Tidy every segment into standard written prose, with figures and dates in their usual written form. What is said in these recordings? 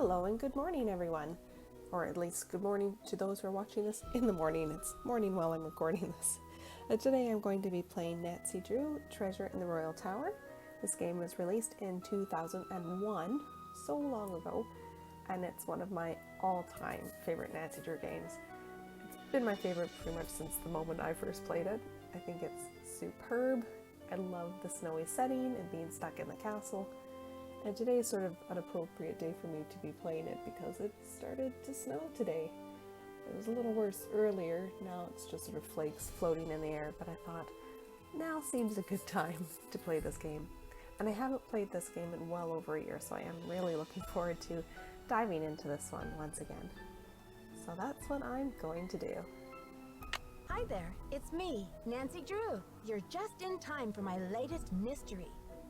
Hello and good morning, everyone. Or at least good morning to those who are watching this in the morning. It's morning while I'm recording this. Today I'm going to be playing Nancy Drew, Treasure in the Royal Tower. This game was released in 2001, so long ago, and it's one of my all-time favorite Nancy Drew games. It's been my favorite pretty much since the moment I first played it. I think it's superb. I love the snowy setting and being stuck in the castle. And today is sort of an appropriate day for me to be playing it because it started to snow today. It was a little worse earlier, now it's just sort of flakes floating in the air, but I thought now seems a good time to play this game. And I haven't played this game in well over a year, so I am really looking forward to diving into this one once again. So that's what I'm going to do. Hi there, it's me, Nancy Drew. You're just in time for my latest mystery.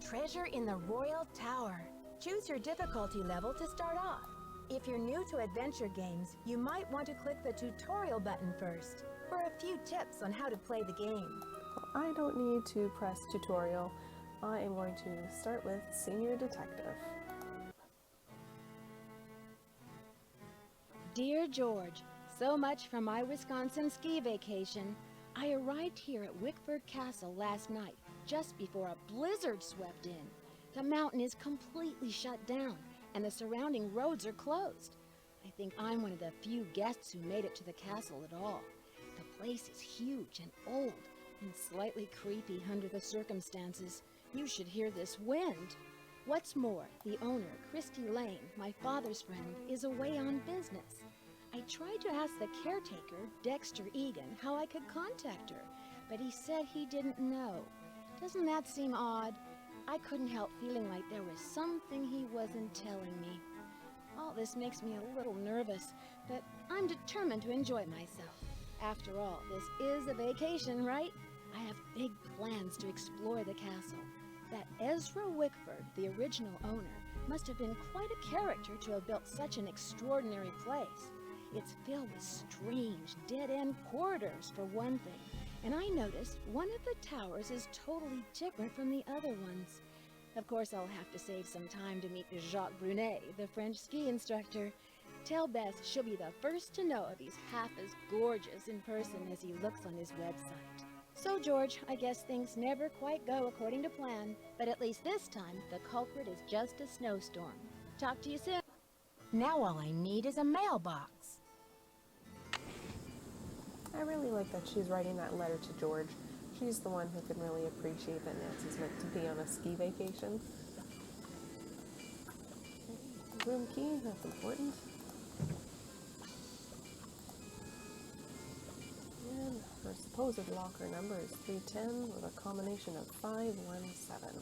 Treasure in the Royal Tower. Choose your difficulty level to start off. If you're new to adventure games, you might want to click the tutorial button first for a few tips on how to play the game. Well, I don't need to press tutorial. I am going to start with Senior Detective. Dear George, so much for my Wisconsin ski vacation. I arrived here at Wickford Castle last night, just before a blizzard swept in. The mountain is completely shut down, and the surrounding roads are closed. I think I'm one of the few guests who made it to the castle at all. The place is huge and old, and slightly creepy under the circumstances. You should hear this wind. What's more, the owner, Christy Lane, my father's friend, is away on business. I tried to ask the caretaker, Dexter Egan, how I could contact her, but he said he didn't know. Doesn't that seem odd? I couldn't help feeling like there was something he wasn't telling me. All this makes me a little nervous, but I'm determined to enjoy myself. After all, this is a vacation, right? I have big plans to explore the castle. That Ezra Wickford, the original owner, must have been quite a character to have built such an extraordinary place. It's filled with strange, dead-end corridors, for one thing. And I noticed one of the towers is totally different from the other ones. Of course, I'll have to save some time to meet Jacques Brunet, the French ski instructor. Tell Beth she'll be the first to know if he's half as gorgeous in person as he looks on his website. So, George, I guess things never quite go according to plan, but at least this time, the culprit is just a snowstorm. Talk to you soon. Now all I need is a mailbox. I really like that she's writing that letter to George. She's the one who can really appreciate that Nancy's meant to be on a ski vacation. Room key, that's important. And her supposed locker number is 310 with a combination of 517.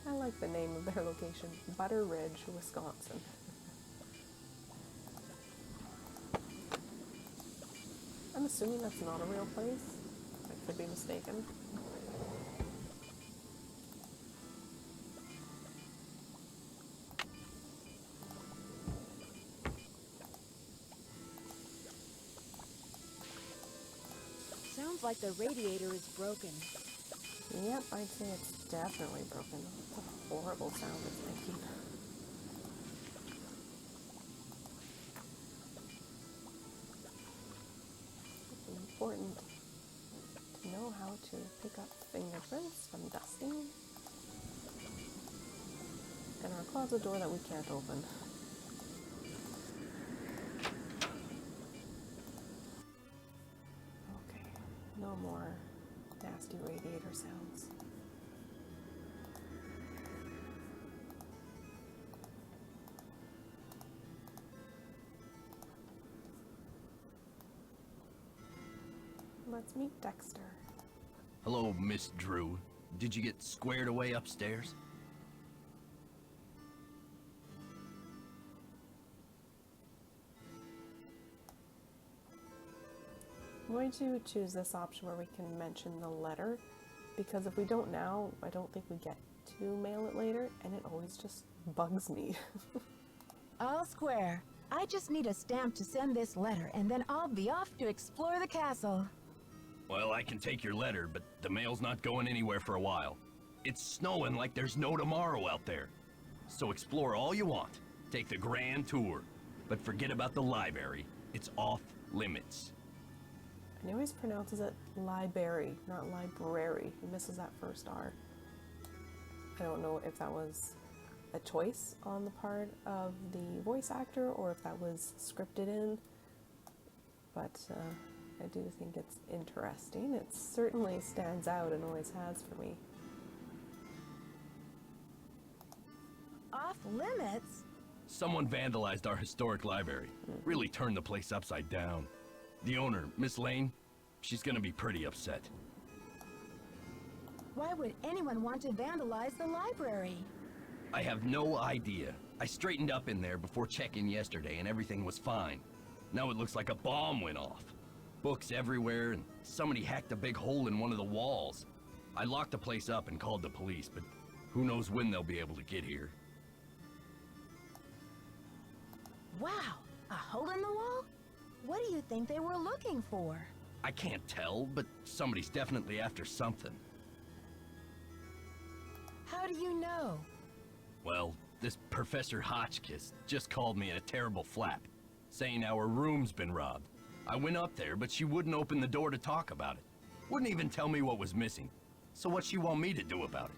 I like the name of their location, Butter Ridge, Wisconsin. I'm assuming that's not a real place. I could be mistaken. Sounds like the radiator is broken. Yep, I'd say it's definitely broken. It's a horrible sound it's making. It's important to know how to pick up fingerprints from dusting. And our closet door that we can't open. Okay, no more nasty radiator sounds. Let's meet Dexter. Hello, Miss Drew. Did you get squared away upstairs? I'm going to choose this option where we can mention the letter, because if we don't now, I don't think we get to mail it later, and it always just bugs me. All square. I just need a stamp to send this letter, and then I'll be off to explore the castle. Well, I can take your letter, but the mail's not going anywhere for a while. It's snowing like there's no tomorrow out there. So explore all you want. Take the grand tour. But forget about the library. It's off limits. And he always pronounces it library, not library. He misses that first R. I don't know if that was a choice on the part of the voice actor or if that was scripted in, but I do think it's interesting. It certainly stands out and always has for me. Off limits? Someone vandalized our historic library. Really turned the place upside down. The owner, Miss Lane, she's gonna be pretty upset. Why would anyone want to vandalize the library? I have no idea. I straightened up in there before check-in yesterday and everything was fine. Now it looks like a bomb went off. Books everywhere and somebody hacked a big hole in one of the walls. I locked the place up and called the police, but who knows when they'll be able to get here. Wow, a hole in the wall? What do you think they were looking for? I can't tell, but somebody's definitely after something. How do you know? Well, this Professor Hotchkiss just called me in a terrible flap, saying our room's been robbed. I went up there, but she wouldn't open the door to talk about it. Wouldn't even tell me what was missing. So what's she want me to do about it?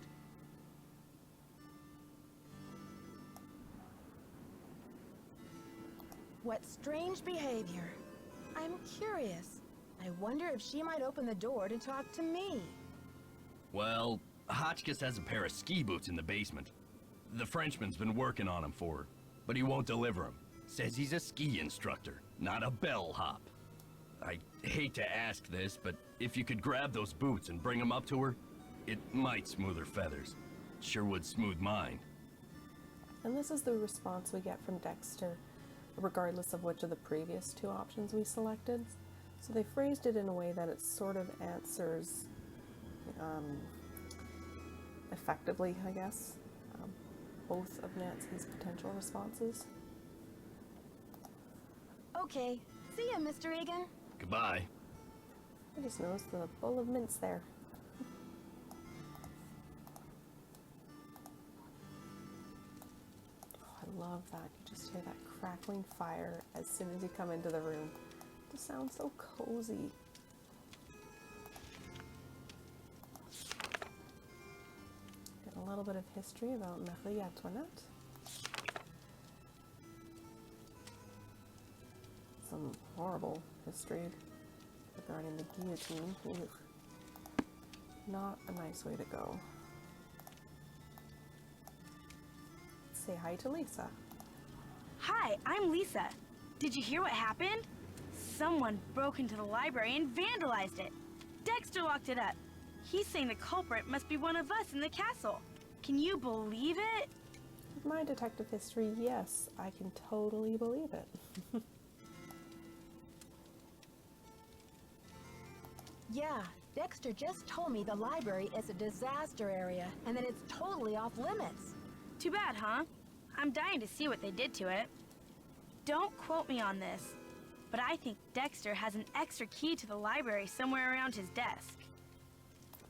What strange behavior. I'm curious. I wonder if she might open the door to talk to me. Well, Hotchkiss has a pair of ski boots in the basement. The Frenchman's been working on them for her, but he won't deliver them. Says he's a ski instructor, not a bellhop. I hate to ask this, but if you could grab those boots and bring them up to her, it might smooth her feathers. Sure would smooth mine. And this is the response we get from Dexter, regardless of which of the previous two options we selected. So they phrased it in a way that it sort of answers effectively, I guess, both of Nancy's potential responses. Okay, see ya, Mr. Egan. Goodbye. I just noticed the bowl of mints there. Oh, I love that. You just hear that crackling fire as soon as you come into the room. It just sounds so cozy. Get a little bit of history about Marie Antoinette. Some horrible history regarding the guillotine. Ooh. Not a nice way to go. Say hi to Lisa. Hi, I'm Lisa. Did you hear what happened? Someone broke into the library and vandalized it. Dexter locked it up. He's saying the culprit must be one of us in the castle. Can you believe it? With my detective history, yes, I can totally believe it. Yeah, Dexter just told me the library is a disaster area and that it's totally off limits. Too bad, huh? I'm dying to see what they did to it. Don't quote me on this, but I think Dexter has an extra key to the library somewhere around his desk.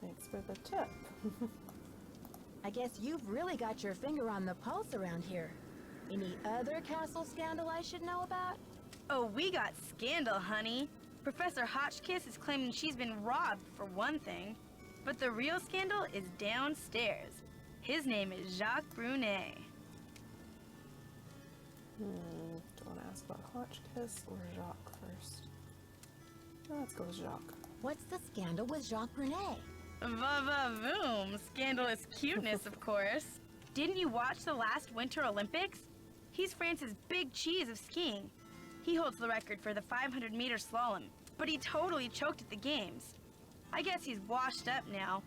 Thanks for the tip. I guess you've really got your finger on the pulse around here. Any other castle scandal I should know about? Oh, we got scandal, honey. Professor Hotchkiss is claiming she's been robbed, for one thing. But the real scandal is downstairs. His name is Jacques Brunet. Do you want to ask about Hotchkiss or Jacques first? No, let's go with Jacques. What's the scandal with Jacques Brunet? Va-va-voom. Scandalous cuteness, of course. Didn't you watch the last Winter Olympics? He's France's big cheese of skiing. He holds the record for the 500-meter slalom, but he totally choked at the games. I guess he's washed up now,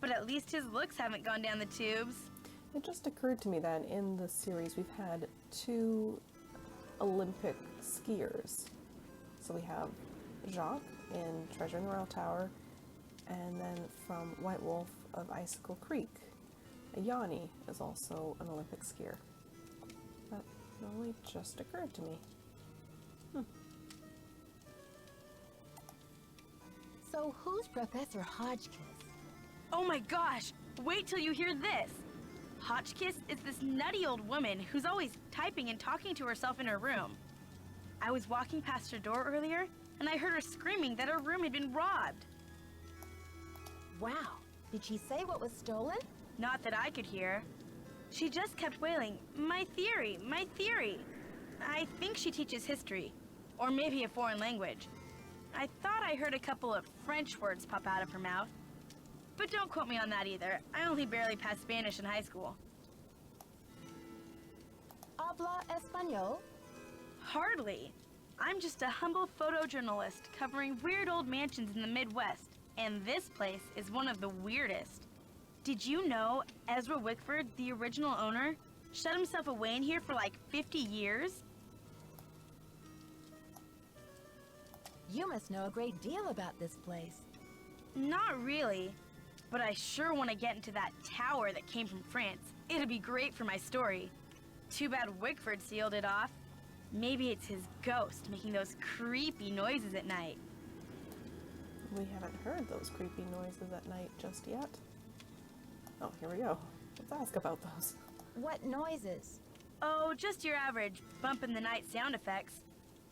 but at least his looks haven't gone down the tubes. It just occurred to me that in the series we've had 2 Olympic skiers. So we have Jacques in Treasure in the Royal Tower, and then from White Wolf of Icicle Creek. Yanni is also an Olympic skier. That only just occurred to me. So who's Professor Hotchkiss? Oh my gosh! Wait till you hear this! Hotchkiss is this nutty old woman who's always typing and talking to herself in her room. I was walking past her door earlier, and I heard her screaming that her room had been robbed. Wow. Did she say what was stolen? Not that I could hear. She just kept wailing, "My theory, my theory." I think she teaches history, or maybe a foreign language. I thought I heard a couple of French words pop out of her mouth. But don't quote me on that either. I only barely passed Spanish in high school. Habla español? Hardly. I'm just a humble photojournalist covering weird old mansions in the Midwest, and this place is one of the weirdest. Did you know Ezra Wickford, the original owner, shut himself away in here for like 50 years? You must know a great deal about this place. Not really, but I sure want to get into that tower that came from France. It'd be great for my story. Too bad Wickford sealed it off. Maybe it's his ghost making those creepy noises at night. We haven't heard those creepy noises at night just yet. Oh, here we go. Let's ask about those. What noises? Oh, just your average bump in the night sound effects.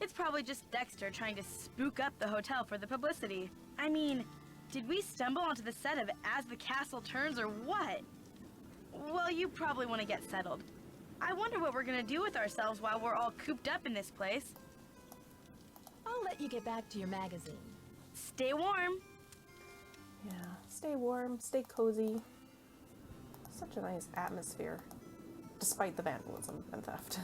It's probably just Dexter trying to spook up the hotel for the publicity. I mean, did we stumble onto the set of As the Castle Turns or what? Well, you probably want to get settled. I wonder what we're gonna do with ourselves while we're all cooped up in this place. I'll let you get back to your magazine. Stay warm. Yeah, stay warm, stay cozy. Such a nice atmosphere, despite the vandalism and theft.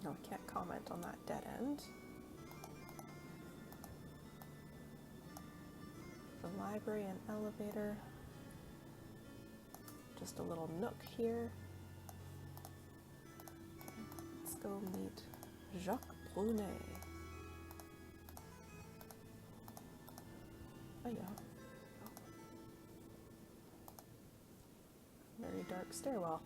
No, I can't comment on that dead end. The library and elevator. Just a little nook here. Let's go meet Jacques Brunet. Oh yeah. Very dark stairwell.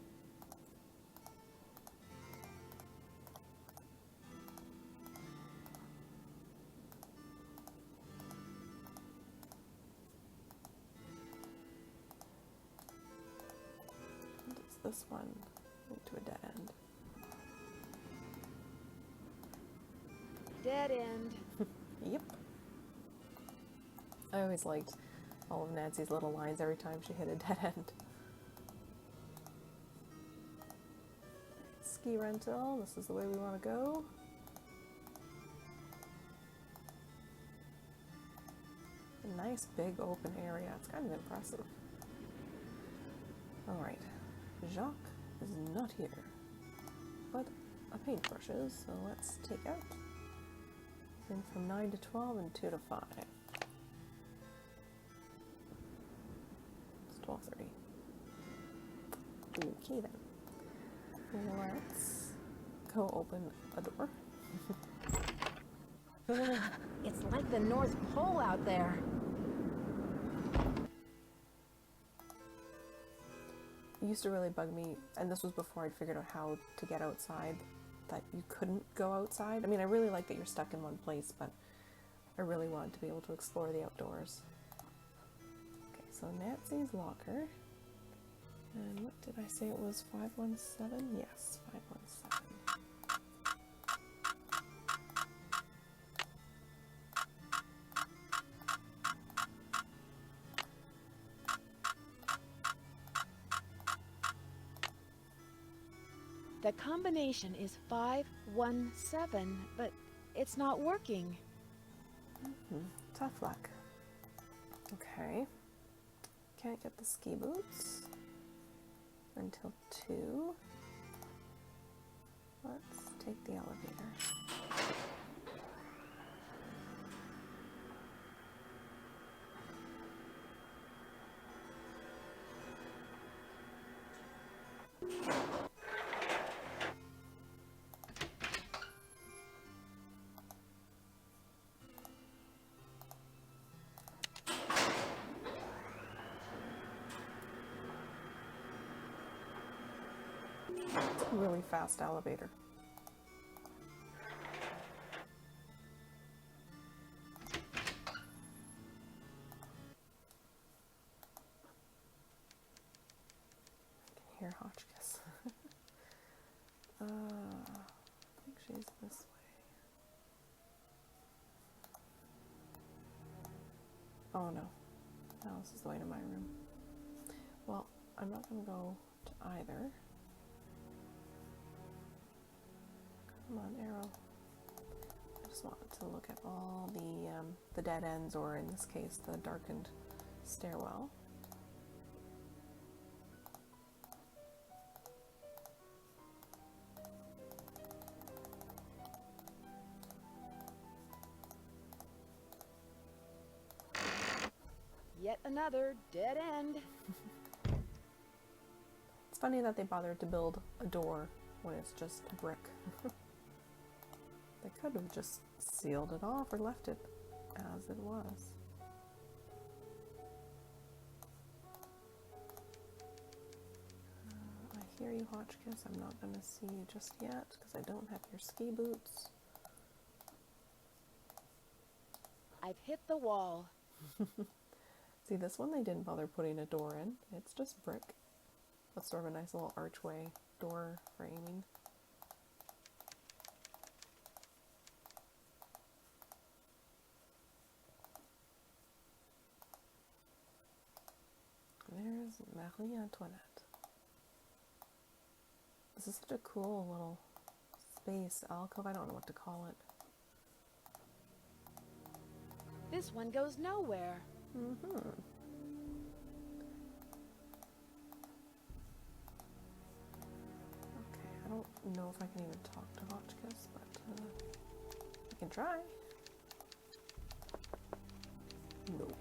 And it's this one into a dead end. Dead end. Yep. I always liked all of Nancy's little lines every time she hit a dead end. Ski rental, this is the way we want to go. A nice big open area, it's kind of impressive. Alright, Jacques is not here, but a paintbrush is, so let's take out. In from 9 to 12 and 2 to 5. It's 12:30. Okay then. Let's go open a door. It's like the North Pole out there. It used to really bug me, and this was before I'd figured out how to get outside, that you couldn't go outside. I mean, I really like that you're stuck in one place, but I really wanted to be able to explore the outdoors. Okay, so Nancy's locker. And what did I say it was? 517? Yes, 517. The combination is 517, but it's not working. Tough luck. Okay. Can't get the ski boots until 2. Let's take the elevator. It's a really fast elevator. I can hear Hotchkiss. I think she's this way. Oh no. No, this is the way to my room. Well, I'm not going to go to either. Come on, arrow. I just wanted to look at all the dead ends, or in this case, the darkened stairwell. Yet another dead end. It's funny that they bothered to build a door when it's just brick. They could have just sealed it off or left it as it was. I hear you, Hotchkiss. I'm not going to see you just yet because I don't have your ski boots. I've hit the wall. See, this one they didn't bother putting a door in. It's just brick. That's sort of a nice little archway door framing. There's Marie Antoinette. This is such a cool little space, alcove. I don't know what to call it. This one goes nowhere. Mm-hmm. Okay, I don't know if I can even talk to Hotchkiss, but I can try. Nope.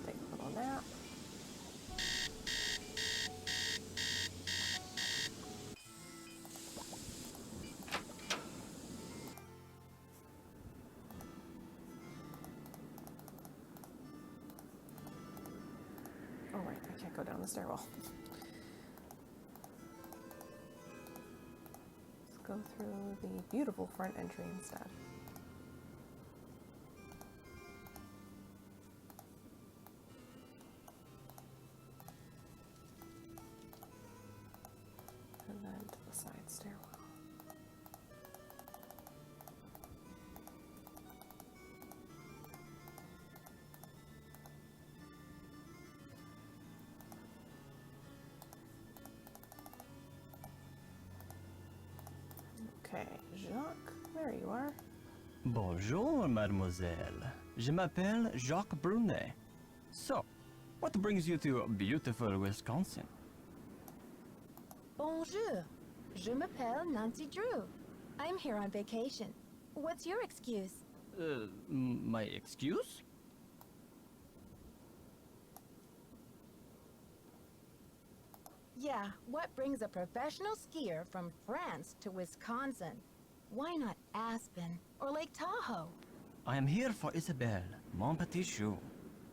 Take a little nap. Oh right, I can't go down the stairwell. Let's go through the beautiful front entry instead. And then to the side stairwell. Okay, Jacques, there you are. Bonjour, mademoiselle. Je m'appelle Jacques Brunet. So, what brings you to beautiful Wisconsin? Bonjour. Je m'appelle Nancy Drew. I'm here on vacation. What's your excuse? My excuse? Yeah, what brings a professional skier from France to Wisconsin? Why not Aspen or Lake Tahoe? I am here for Isabelle, mon petit chou.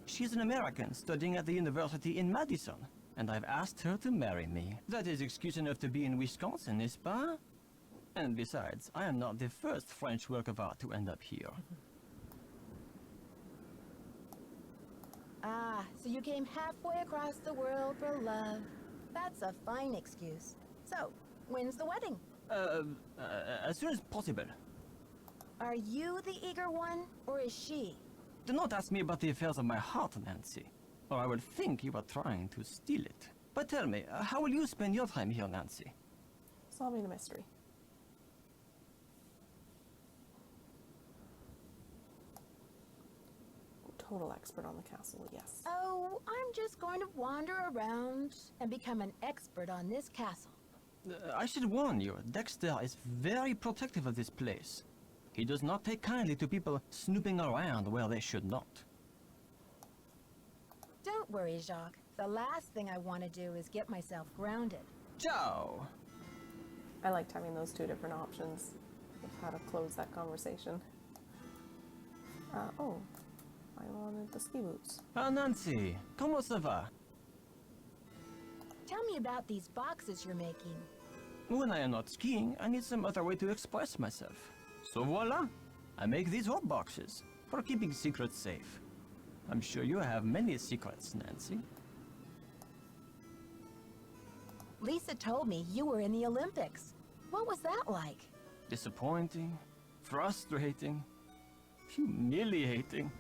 She's an American studying at the university in Madison, and I've asked her to marry me. That is excuse enough to be in Wisconsin, n'est-ce pas? And besides, I am not the first French work of art to end up here. Ah, so you came halfway across the world for love. That's a fine excuse. So, when's the wedding? As soon as possible. Are you the eager one, or is she? Do not ask me about the affairs of my heart, Nancy, or I will think you are trying to steal it. But tell me, how will you spend your time here, Nancy? Solving a mystery. Total expert on the castle, yes. Oh, I'm just going to wander around and become an expert on this castle. I should warn you, Dexter is very protective of this place. He does not take kindly to people snooping around where they should not. Don't worry, Jacques. The last thing I want to do is get myself grounded. Ciao! I liked having those two different options of how to close that conversation. Oh, I wanted the ski boots. Ah, Nancy, comment ça va? Tell me about these boxes you're making. When I am not skiing, I need some other way to express myself. So voila! I make these hot boxes for keeping secrets safe. I'm sure you have many secrets, Nancy. Lisa told me you were in the Olympics. What was that like? Disappointing, frustrating, humiliating.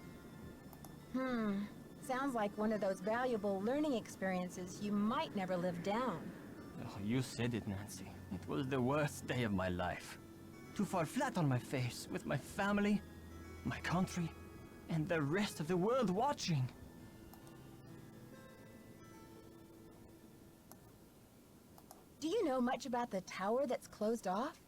Sounds like one of those valuable learning experiences you might never live down. Oh, you said it, Nancy. It was the worst day of my life. To fall flat on my face with my family, my country, and the rest of the world watching. Do you know much about the tower that's closed off?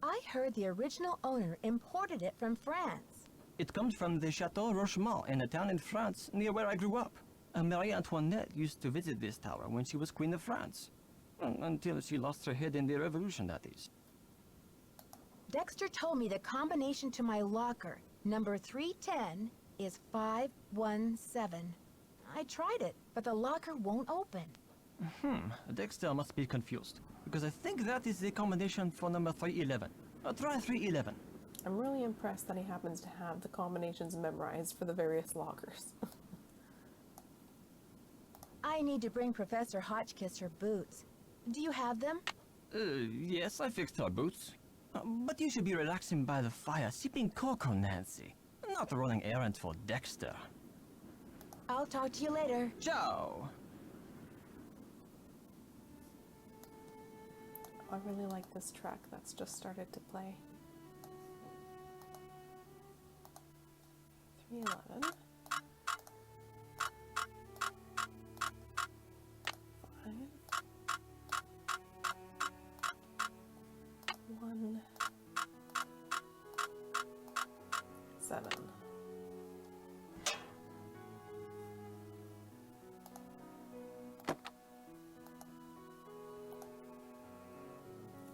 I heard the original owner imported it from France. It comes from the Chateau Rochemont in a town in France near where I grew up. Marie Antoinette used to visit this tower when she was Queen of France. Until she lost her head in the Revolution, that is. Dexter told me the combination to my locker, number 310, is 517. I tried it, but the locker won't open. Dexter must be confused, because I think that is the combination for number 311. Try 311. I'm really impressed that he happens to have the combinations memorized for the various lockers. I need to bring Professor Hotchkiss her boots. Do you have them? Yes, I fixed her boots. But you should be relaxing by the fire, sipping cocoa, Nancy. Not running errands for Dexter. I'll talk to you later. Ciao! I really like this track that's just started to play. 311. 1 7.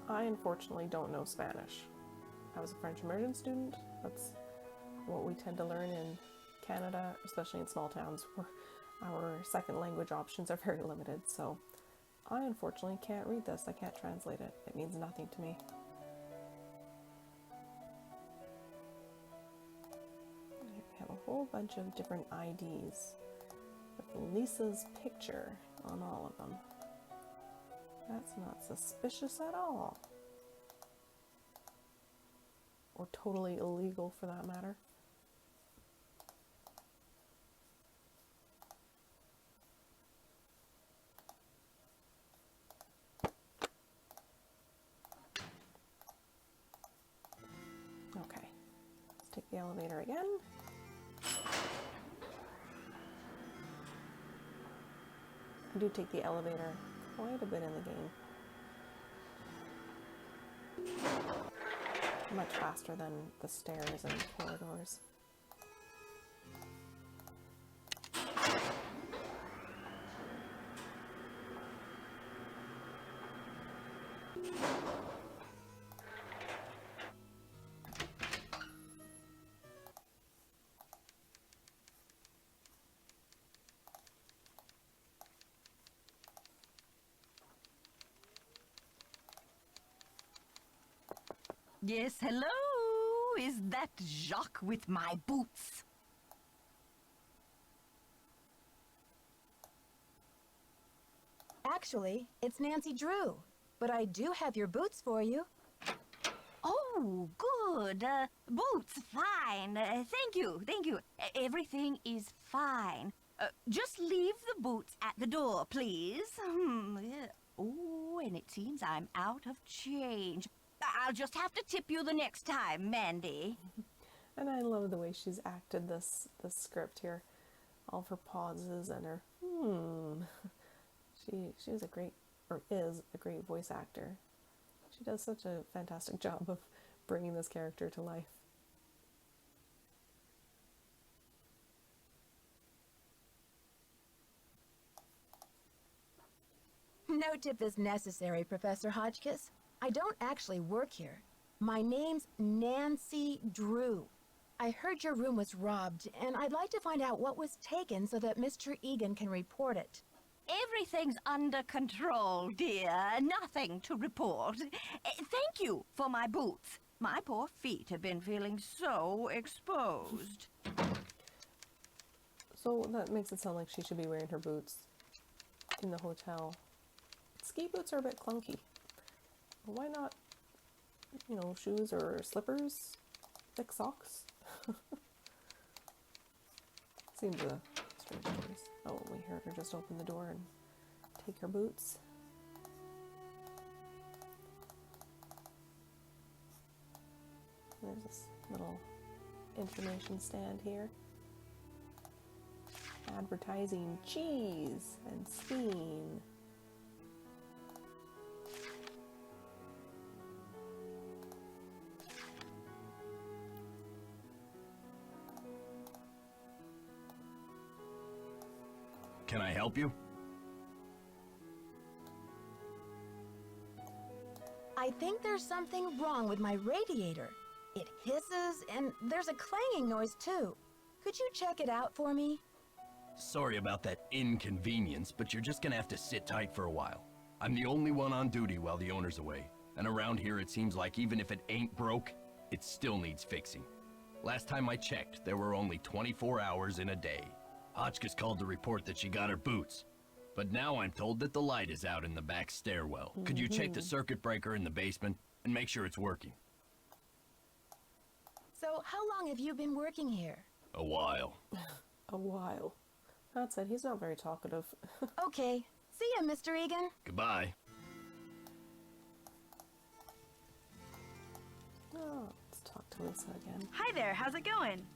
I unfortunately don't know Spanish. I was a French immersion student. That's what we tend to learn in Canada, especially in small towns where our second language options are very limited. So I unfortunately can't read this. I can't translate it. It means nothing to me. I have a whole bunch of different IDs with Lisa's picture on all of them. That's not suspicious at all. Or totally illegal for that matter. Okay, let's take the elevator again. I do take the elevator quite a bit in the game. Much faster than the stairs and corridors. Yes, hello? Is that Jacques with my boots? Actually, it's Nancy Drew. But I do have your boots for you. Oh, good. Boots, fine. Thank you, thank you. Everything is fine. Just leave the boots at the door, please. Yeah. Oh, and it seems I'm out of change. I'll just have to tip you the next time, Mandy. And I love the way she's acted this script here. All of her pauses and her She was a great, or is a great voice actor. She does such a fantastic job of bringing this character to life. No tip is necessary, Professor Hotchkiss. I don't actually work here. My name's Nancy Drew. I heard your room was robbed, and I'd like to find out what was taken so that Mr. Egan can report it. Everything's under control, dear. Nothing to report. Thank you for my boots. My poor feet have been feeling so exposed. So that makes it sound like she should be wearing her boots in the hotel. Ski boots are a bit clunky. Why not, you know, shoes or slippers? Thick socks? Seems a strange choice. Oh, we heard her just open the door and take her boots. There's this little information stand here. Advertising cheese and skiing. Can I help you? I think there's something wrong with my radiator. It hisses, and there's a clanging noise too. Could you check it out for me? Sorry about that inconvenience, but you're just gonna have to sit tight for a while. I'm the only one on duty while the owner's away, and around here it seems like even if it ain't broke, it still needs fixing. Last time I checked, there were only 24 hours in a day. Hotchkiss called to report that she got her boots, but now I'm told that the light is out in the back stairwell. Could you check the circuit breaker in the basement and make sure it's working? So, how long have you been working here? A while. A while. That said, he's not very talkative. Okay. See ya, Mr. Egan. Goodbye. Oh, let's talk to Lisa again. Hi there, how's it going?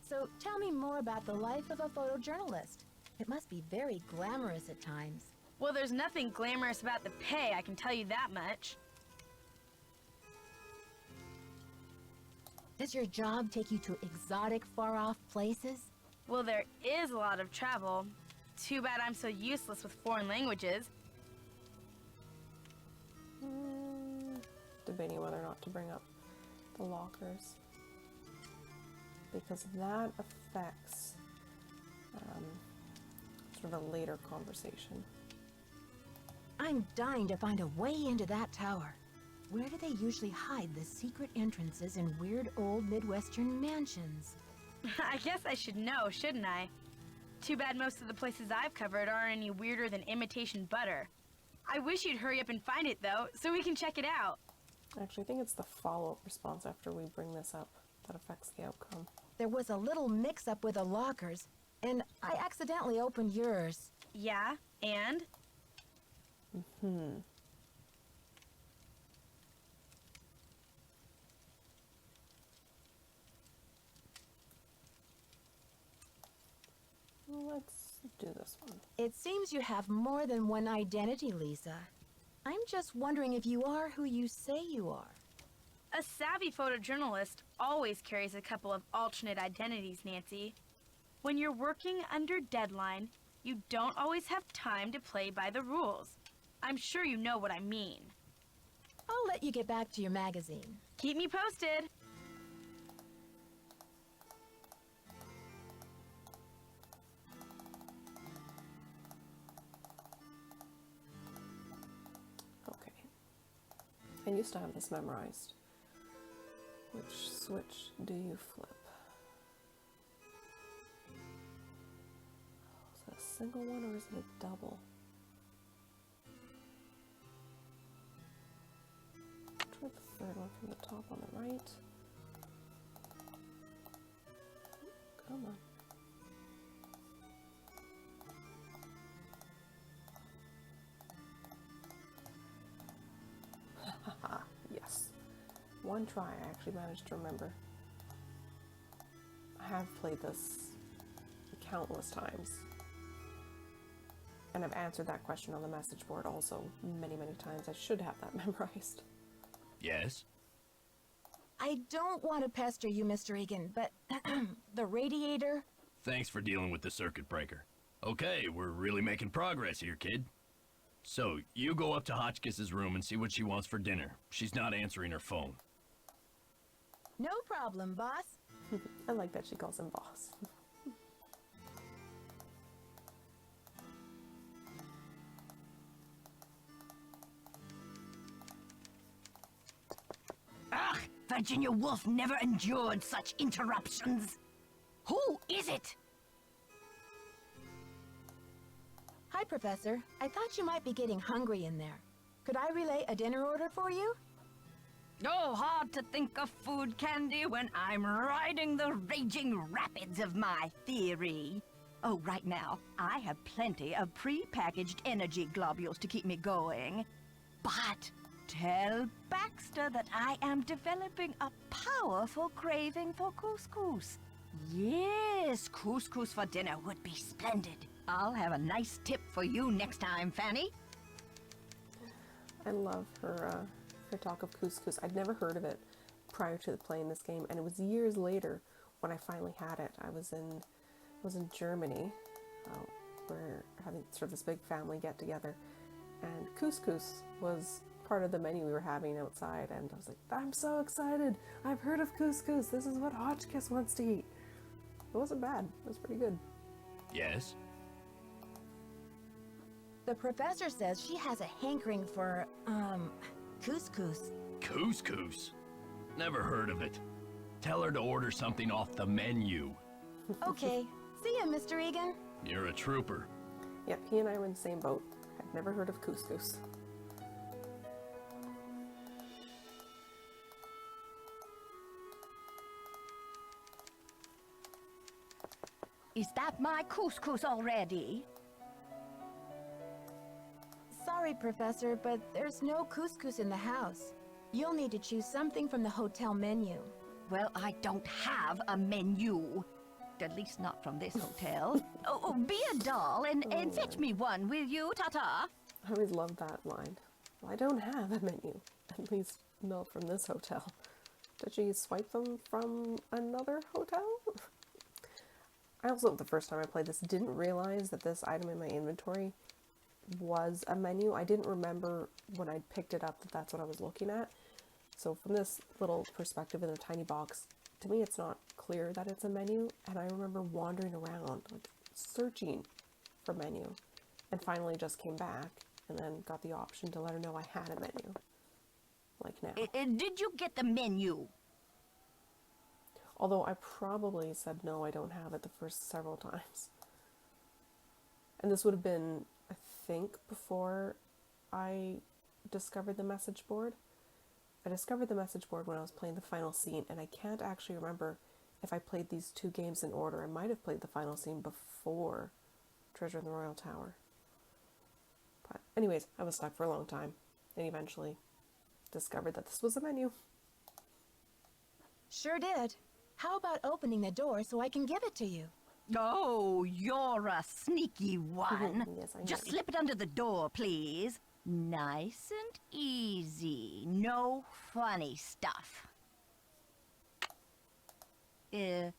So, tell me more about the life of a photojournalist. It must be very glamorous at times. Well, there's nothing glamorous about the pay, I can tell you that much. Does your job take you to exotic, far-off places? Well, there is a lot of travel. Too bad I'm so useless with foreign languages. Debating whether or not to bring up the lockers, because that affects sort of a later conversation. I'm dying to find a way into that tower. Where do they usually hide the secret entrances in weird old Midwestern mansions? I guess I should know, shouldn't I? Too bad most of the places I've covered aren't any weirder than imitation butter. I wish you'd hurry up and find it, though, so we can check it out. Actually, I think it's the follow-up response after we bring this up that affects the outcome. There was a little mix-up with the lockers, and I accidentally opened yours. Yeah, and? Well, let's do this one. It seems you have more than one identity, Lisa. I'm just wondering if you are who you say you are. A savvy photojournalist always carries a couple of alternate identities, Nancy. When you're working under deadline, you don't always have time to play by the rules. I'm sure you know what I mean. I'll let you get back to your magazine. Keep me posted. Okay. I used to have this memorized. Which switch do you flip? Is it a single one or is it a double? Try the third one from the top on the right. Come on. Haha, yes. One try, I actually managed to remember. I have played this countless times. And I've answered that question on the message board also many, many times. I should have that memorized. Yes? I don't want to pester you, Mr. Egan, but the radiator... Thanks for dealing with the circuit breaker. Okay, we're really making progress here, kid. So, you go up to Hotchkiss's room and see what she wants for dinner. She's not answering her phone. No problem, boss. I like that she calls him boss. Ugh, Virginia Woolf never endured such interruptions. Who is it? Hi, Professor. I thought you might be getting hungry in there. Could I relay a dinner order for you? Oh, hard to think of food, Candy, when I'm riding the raging rapids of my theory. Oh, right now, I have plenty of pre-packaged energy globules to keep me going. But tell Baxter that I am developing a powerful craving for couscous. Yes, couscous for dinner would be splendid. I'll have a nice tip for you next time, Fanny. I love her talk of couscous. I'd never heard of it prior to playing this game, and it was years later when I finally had it. I was in Germany. We're having sort of this big family get together, and couscous was part of the menu we were having outside, and I was like, I'm so excited! I've heard of couscous! This is what Hotchkiss wants to eat! It wasn't bad. It was pretty good. Yes? The professor says she has a hankering for, couscous. Couscous? Never heard of it. Tell her to order something off the menu. Okay. See ya, Mr. Egan. You're a trooper. Yep, he and I were in the same boat. I'd never heard of couscous. Is that my couscous already? Sorry, Professor, but there's no couscous in the house. You'll need to choose something from the hotel menu. Well, I don't have a menu. At least not from this hotel. Be a doll and fetch me one, will you, Tata? I always loved that line. Well, I don't have a menu. At least not from this hotel. Did she swipe them from another hotel? I also, the first time I played this, didn't realize that this item in my inventory was a menu. I didn't remember when I picked it up that that's what I was looking at. So from this little perspective in a tiny box, to me it's not clear that it's a menu, and I remember wandering around, like, searching for menu, and finally just came back and then got the option to let her know I had a menu. Like now. Did you get the menu? Although I probably said no, I don't have it the first several times. And this would have been, I think, before I discovered the message board. I discovered the message board when I was playing the final scene, and I can't actually remember if I played these two games in order. I might have played the final scene before Treasure in the Royal Tower. But anyways, I was stuck for a long time, and eventually discovered that this was a menu. Sure did. How about opening the door so I can give it to you? Oh, you're a sneaky one. Yes, I Just am. slip it under the door, please. Nice and easy. No funny stuff. Baby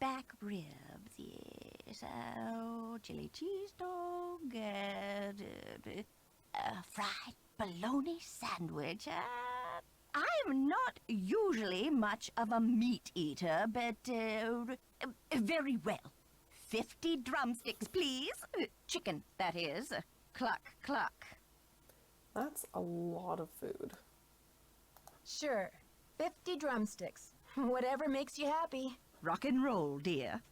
back ribs, yes. Oh, chili cheese dog, fried bologna sandwich. I'm not usually much of a meat eater, but very well. 50 drumsticks, please. Chicken, that is. Cluck, cluck. That's a lot of food. Sure. 50 drumsticks. Whatever makes you happy. Rock and roll, dear.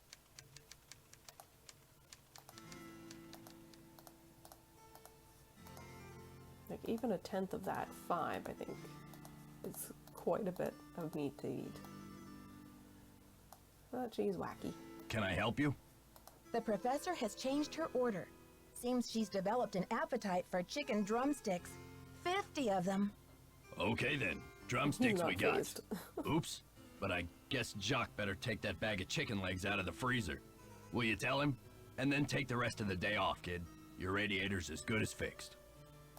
Like, even a tenth of that, 5, I think, is quite a bit of meat to eat. Oh, geez, wacky. Can I help you? The professor has changed her order. Seems she's developed an appetite for chicken drumsticks. 50 of them. Okay then. Drumsticks Not we got. phased. Oops. But I guess Jock better take that bag of chicken legs out of the freezer. Will you tell him? And then take the rest of the day off, kid. Your radiator's as good as fixed.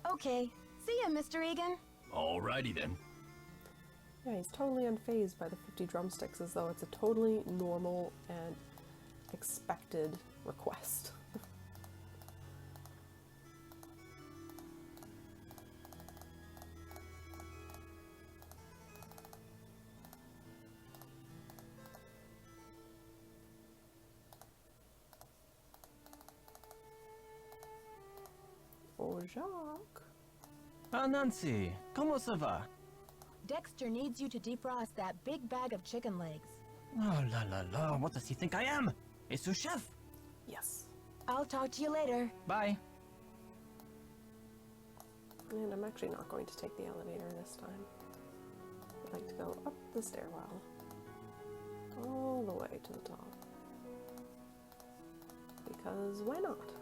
Okay. See ya, Mr. Egan. Alrighty then. Yeah, he's totally unfazed by the 50 drumsticks, as though it's a totally normal and expected request. Oh, Jacques. Ah, Nancy, comment ça va? Dexter needs you to defrost that big bag of chicken legs. Oh la la la, what does he think I am? A sous chef? Yes. I'll talk to you later. Bye. And I'm actually not going to take the elevator this time. I'd like to go up the stairwell. All the way to the top. Because why not?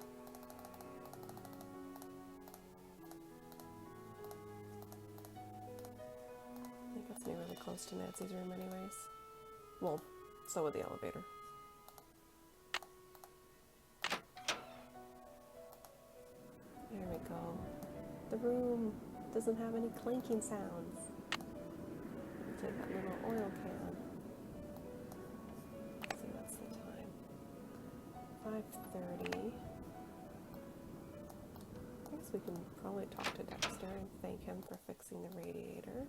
I think it's really close to Nancy's room anyways. Well, so would the elevator. There we go. The room doesn't have any clanking sounds. We'll take that little oil can. Let's see, what's the time? 5:30. I guess we can probably talk to Dexter and thank him for fixing the radiator.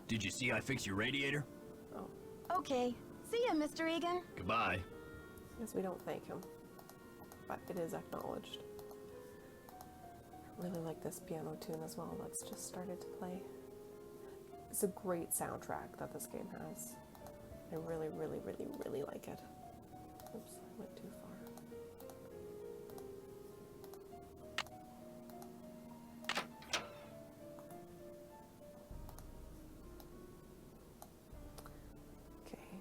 Did you see I fixed your radiator? Oh, Okay. See ya, Mr. Egan. Goodbye. I guess we don't thank him, but it is acknowledged. I really like this piano tune as well that's just started to play. It's a great soundtrack that this game has. I really, really, really, really like it. Oops, I went too far. Okay.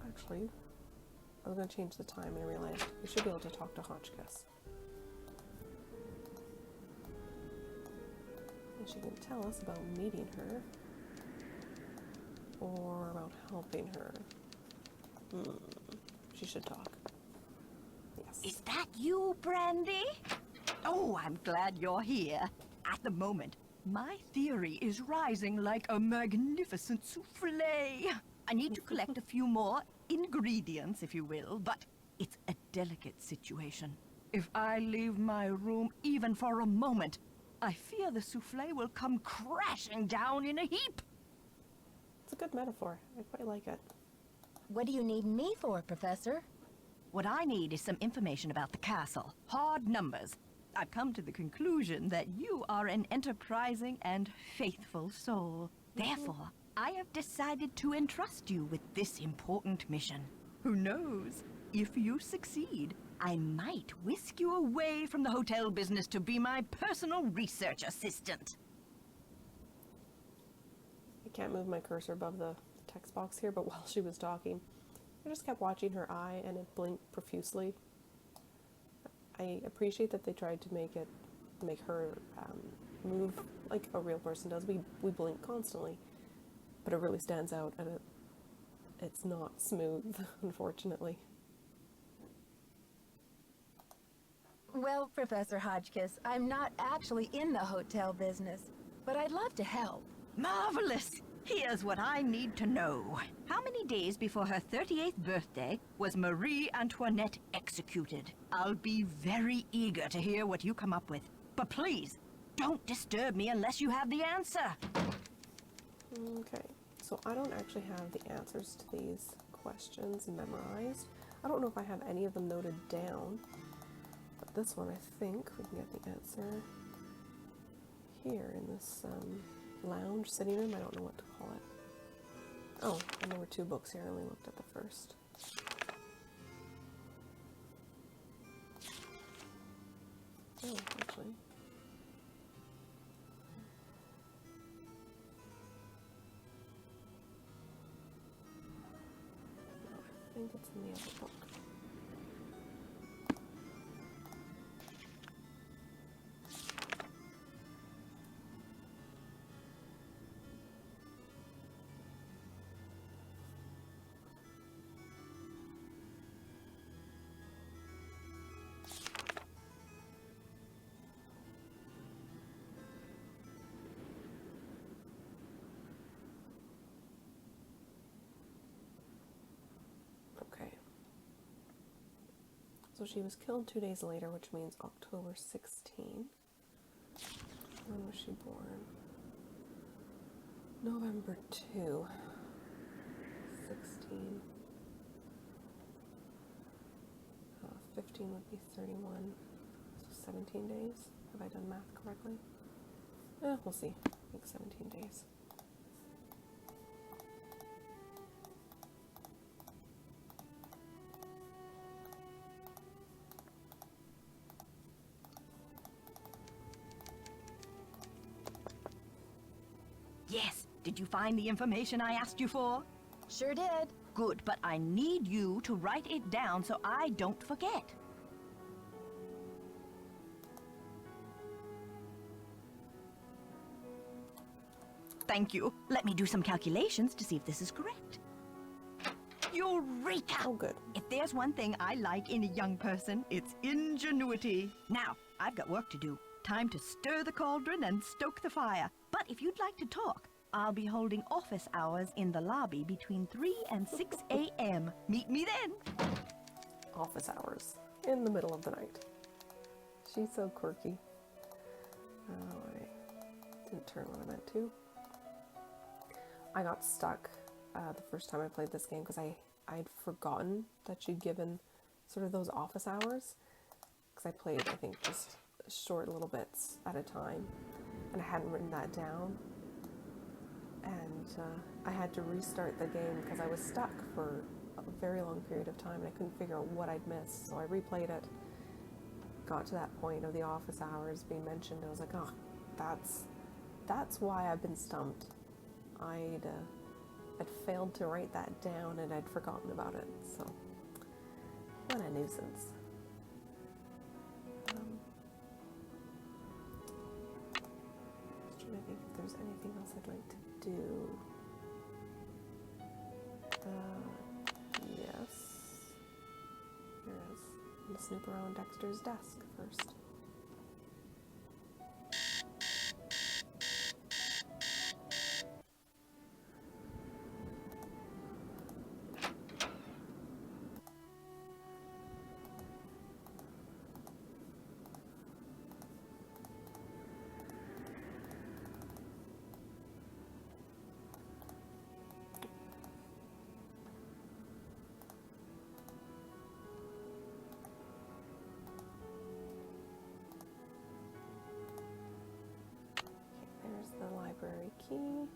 Actually, I was going to change the time and I realized we should be able to talk to Hotchkiss. And she can tell us about meeting her or about helping her. She should talk. Yes. Is that you, Brandy? Oh, I'm glad you're here. At the moment, my theory is rising like a magnificent souffle. I need to collect a few more ingredients, if you will, but it's a delicate situation. If I leave my room even for a moment, I fear the souffle will come crashing down in a heap. It's a good metaphor. I quite like it. What do you need me for, Professor? What I need is some information about the castle. Hard numbers. I've come to the conclusion that you are an enterprising and faithful soul. Therefore, I have decided to entrust you with this important mission. Who knows? If you succeed, I might whisk you away from the hotel business to be my personal research assistant. I can't move my cursor above the text box here, but while she was talking, I just kept watching her eye and it blinked profusely. I appreciate that they tried to make her move like a real person does. We blink constantly, but it really stands out, and it's not smooth, unfortunately. Well, Professor Hotchkiss, I'm not actually in the hotel business, but I'd love to help. Marvelous! Here's what I need to know. How many days before her 38th birthday was Marie Antoinette executed? I'll be very eager to hear what you come up with. But please, don't disturb me unless you have the answer. Okay, so I don't actually have the answers to these questions memorized. I don't know if I have any of them noted down, but this one I think we can get the answer here in this lounge sitting room. I don't know what to call it. Oh, and there were two books here. I only looked at the first. Oh, actually. No, I think it's in the other book. Okay. So she was killed 2 days later, which means October 16. When was she born? November 2. 16. 15 would be 31. So 17 days. Have I done math correctly? We'll see. I think 17 days. Yes. Did you find the information I asked you for? Sure did. Good, but I need you to write it down so I don't forget. Thank you. Let me do some calculations to see if this is correct. Eureka! Oh, good. If there's one thing I like in a young person, it's ingenuity. Now, I've got work to do. Time to stir the cauldron and stoke the fire. But if you'd like to talk, I'll be holding office hours in the lobby between 3 and 6 a.m. Meet me then. Office hours in the middle of the night. She's so quirky. Oh, I didn't turn what I meant to. I got stuck the first time I played this game because I'd forgotten that she'd given sort of those office hours, because I played, I think, just short little bits at a time, and I hadn't written that down, and I had to restart the game because I was stuck for a very long period of time and I couldn't figure out what I'd missed. So I replayed it, got to that point of the office hours being mentioned, and I was like, oh, that's why I've been stumped. I'd failed to write that down and I'd forgotten about it, so what a nuisance. Just trying to think if there's anything else I'd like to do. Yes. There is. I'm gonna snoop around Dexter's desk first. The library key.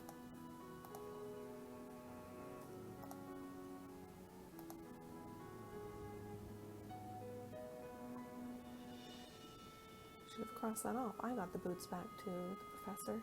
Should have crossed that off. I got the boots back to the professor.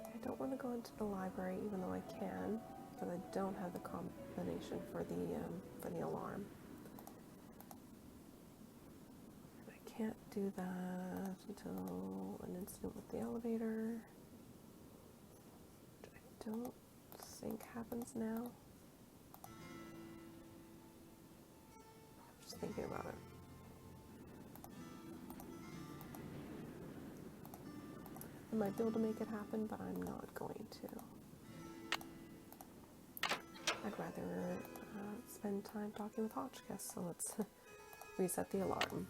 I don't want to go into the library, even though I can, because I don't have the combination for the alarm. And I can't do that until an incident with the elevator, which I don't think happens now. I'm just thinking about it. I might be able to make it happen, but I'm not going to. I'd rather spend time talking with Hotchkiss, so let's reset the alarm.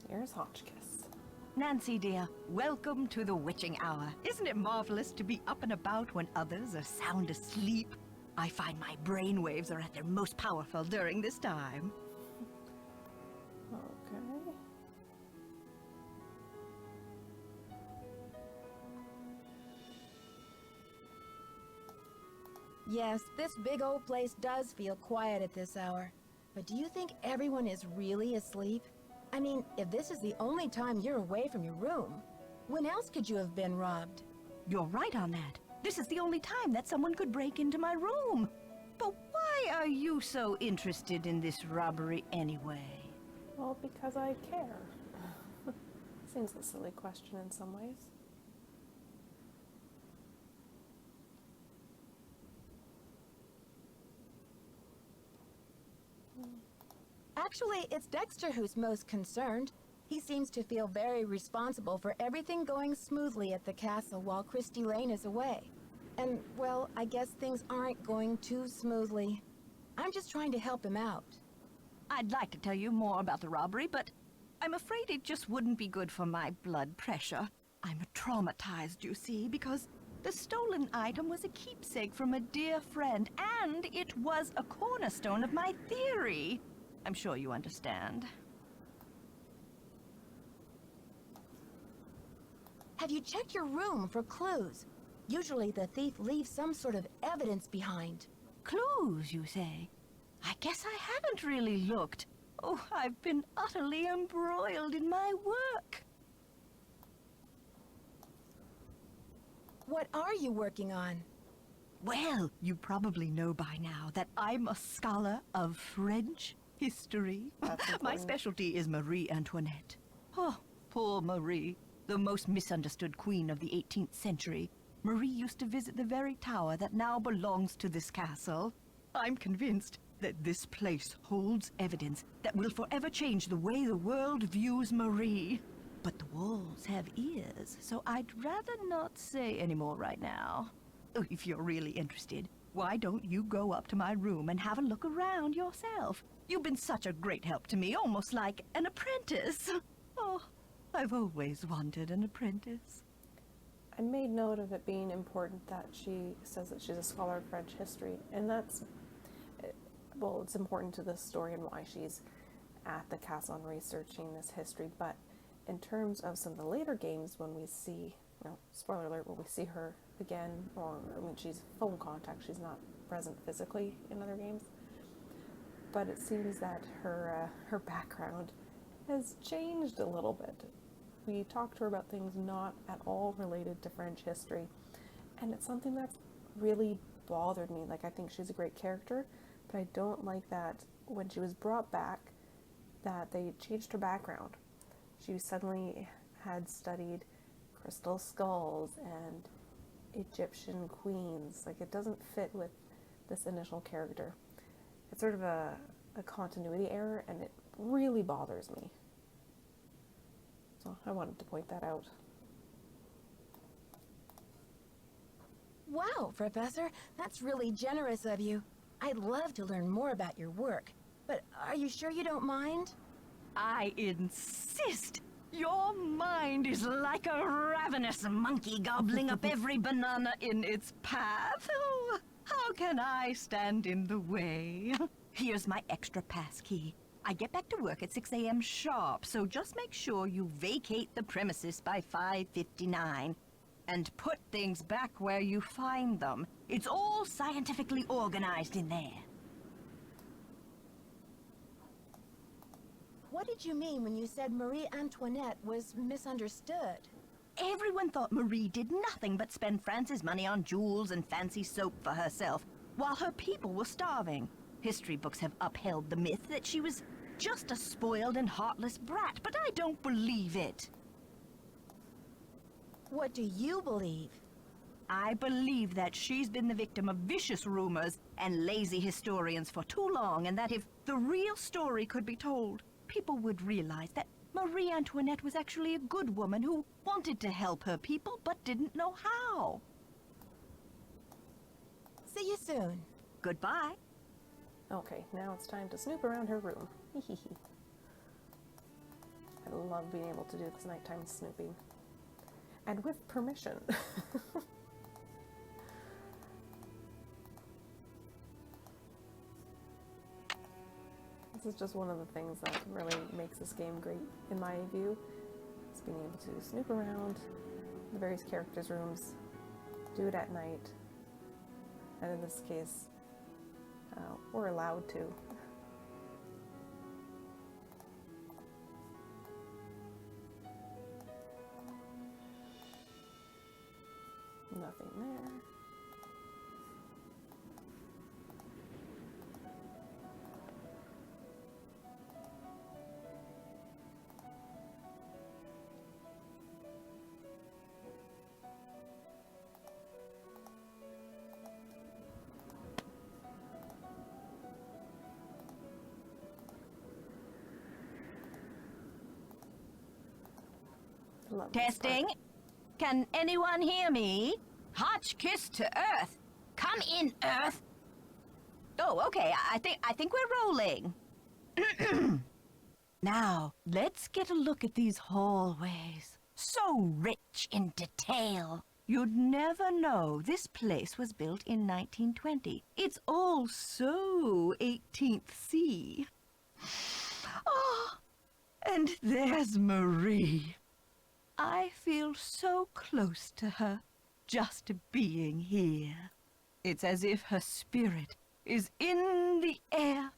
Here's Hotchkiss. Nancy, dear, welcome to the witching hour. Isn't it marvelous to be up and about when others are sound asleep? I find my brain waves are at their most powerful during this time. Okay. Yes, this big old place does feel quiet at this hour. But do you think everyone is really asleep? I mean, if this is the only time you're away from your room, when else could you have been robbed? You're right on that. This is the only time that someone could break into my room. But why are you so interested in this robbery anyway? Well, because I care. Seems a silly question in some ways. Actually, it's Dexter who's most concerned. He seems to feel very responsible for everything going smoothly at the castle while Christy Lane is away. And, well, I guess things aren't going too smoothly. I'm just trying to help him out. I'd like to tell you more about the robbery, but I'm afraid it just wouldn't be good for my blood pressure. I'm traumatized, you see, because the stolen item was a keepsake from a dear friend, and it was a cornerstone of my theory. I'm sure you understand. Have you checked your room for clues? Usually the thief leaves some sort of evidence behind. Clues, you say? I guess I haven't really looked. Oh, I've been utterly embroiled in my work. What are you working on? Well, you probably know by now that I'm a scholar of French history. That's My important. specialty is Marie Antoinette. Oh, poor Marie, the most misunderstood queen of the 18th century. Marie used to visit the very tower that now belongs to this castle. I'm convinced that this place holds evidence that will forever change the way the world views Marie. But the walls have ears, so I'd rather not say any more right now. Oh, if you're really interested, why don't you go up to my room and have a look around yourself? You've been such a great help to me, almost like an apprentice. Oh, I've always wanted an apprentice. I made note of it being important that she says that she's a scholar of French history, and that's, well, it's important to this story and why she's at the castle and researching this history. But in terms of some of the later games, when we see, spoiler alert, when we see her again, or when she's phone contact, she's not present physically in other games. But it seems that her background has changed a little bit. We talked to her about things not at all related to French history, and it's something that's really bothered me. Like, I think she's a great character, but I don't like that when she was brought back that they changed her background. She suddenly had studied crystal skulls and Egyptian queens. Like, it doesn't fit with this initial character. It's sort of a continuity error, and it really bothers me. So I wanted to point that out. Wow, Professor, that's really generous of you. I'd love to learn more about your work, but are you sure you don't mind? I insist. Your mind is like a ravenous monkey gobbling up every banana in its path. Oh, how can I stand in the way? Here's my extra pass key. I get back to work at 6 a.m. sharp, so just make sure you vacate the premises by 5:59 and put things back where you find them. It's all scientifically organized in there. What did you mean when you said Marie Antoinette was misunderstood? Everyone thought Marie did nothing but spend France's money on jewels and fancy soap for herself, while her people were starving. History books have upheld the myth that she was just a spoiled and heartless brat, but I don't believe it. What do you believe? I believe that she's been the victim of vicious rumors and lazy historians for too long, and that if the real story could be told, people would realize that Marie Antoinette was actually a good woman who wanted to help her people but didn't know how. See you soon. Goodbye. Okay, now it's time to snoop around her room. I love being able to do this nighttime snooping. And with permission. This is just one of the things that really makes this game great, in my view. Is being able to snoop around the various characters' rooms, do it at night, and in this case, we're allowed to. Nothing there. Love this Testing. part. Can anyone hear me? Hotch kiss to Earth. Come in, Earth. Oh, okay. I think we're rolling. Now, let's get a look at these hallways. So rich in detail. You'd never know this place was built in 1920. It's all so 18th C. Oh, and there's Marie. I feel so close to her, just being here. It's as if her spirit is in the air,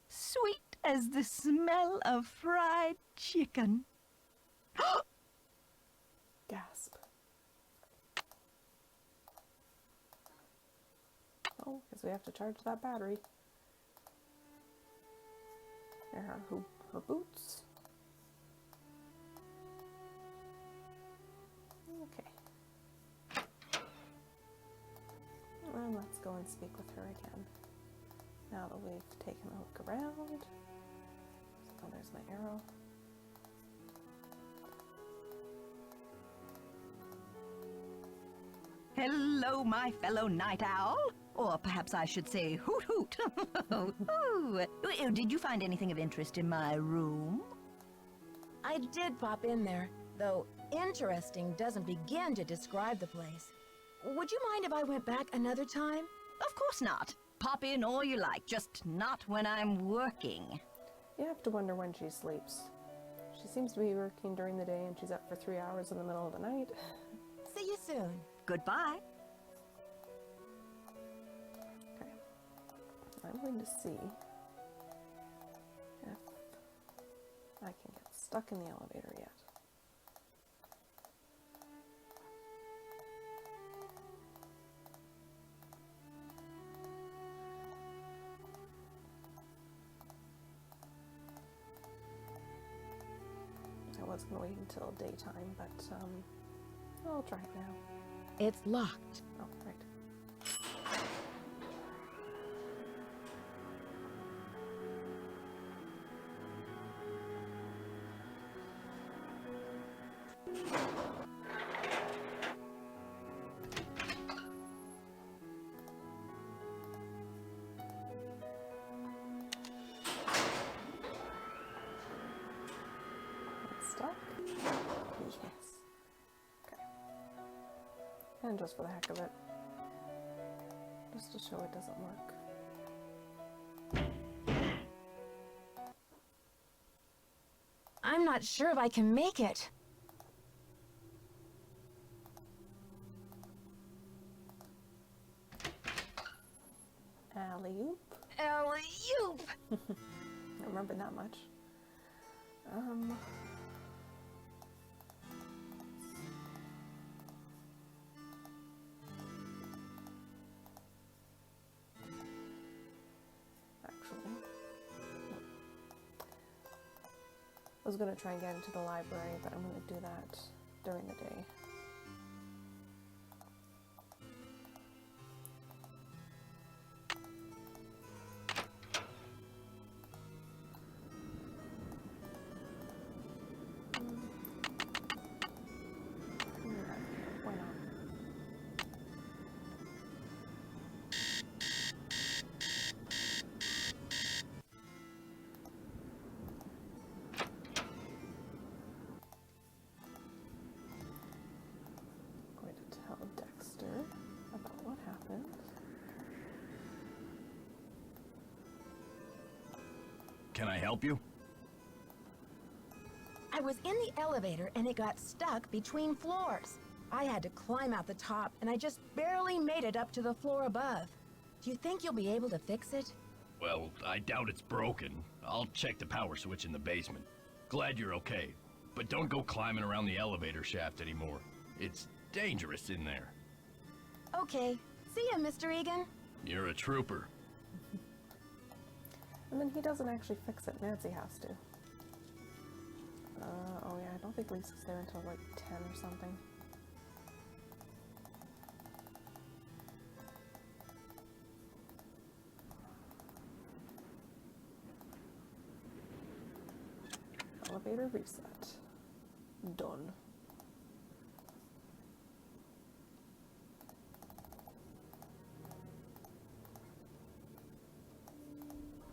sweet as the smell of fried chicken. Gasp. Oh, because we have to charge that battery. There are her boots. Okay. And let's go and speak with her again. Now that we've taken a look around. Oh, there's my arrow. Hello, my fellow night owl. Or perhaps I should say hoot hoot. Ooh, did you find anything of interest in my room? I did pop in there, though interesting doesn't begin to describe the place. Would you mind if I went back another time? Of course not. Pop in all you like, just not when I'm working. You have to wonder when she sleeps. She seems to be working during the day and she's up for 3 hours in the middle of the night. See you soon. Goodbye. Okay. I'm going to see if I can get stuck in the elevator yet. I was going to wait until daytime, but I'll try it now. It's locked. Oh, right. It's stuck? Yes. Okay. And just for the heck of it, just to show it doesn't work. I'm not sure if I can make it. Alley-oop. Alley-oop! I remember that much. Actually, I was going to try and get into the library, but I'm going to do that during the day. Yeah, why not? Going to tell Dexter about what happened. Can I help you? I was in the elevator and it got stuck between floors. I had to climb out the top and I just barely made it up to the floor above. Do you think you'll be able to fix it? Well, I doubt it's broken. I'll check the power switch in the basement. Glad you're okay. But don't go climbing around the elevator shaft anymore. It's dangerous in there. Okay. See ya, Mr. Egan. You're a trooper. And then he doesn't actually fix it. Nancy has to. Oh yeah, I don't think Lisa's there until like 10 or something. Elevator reset. Done.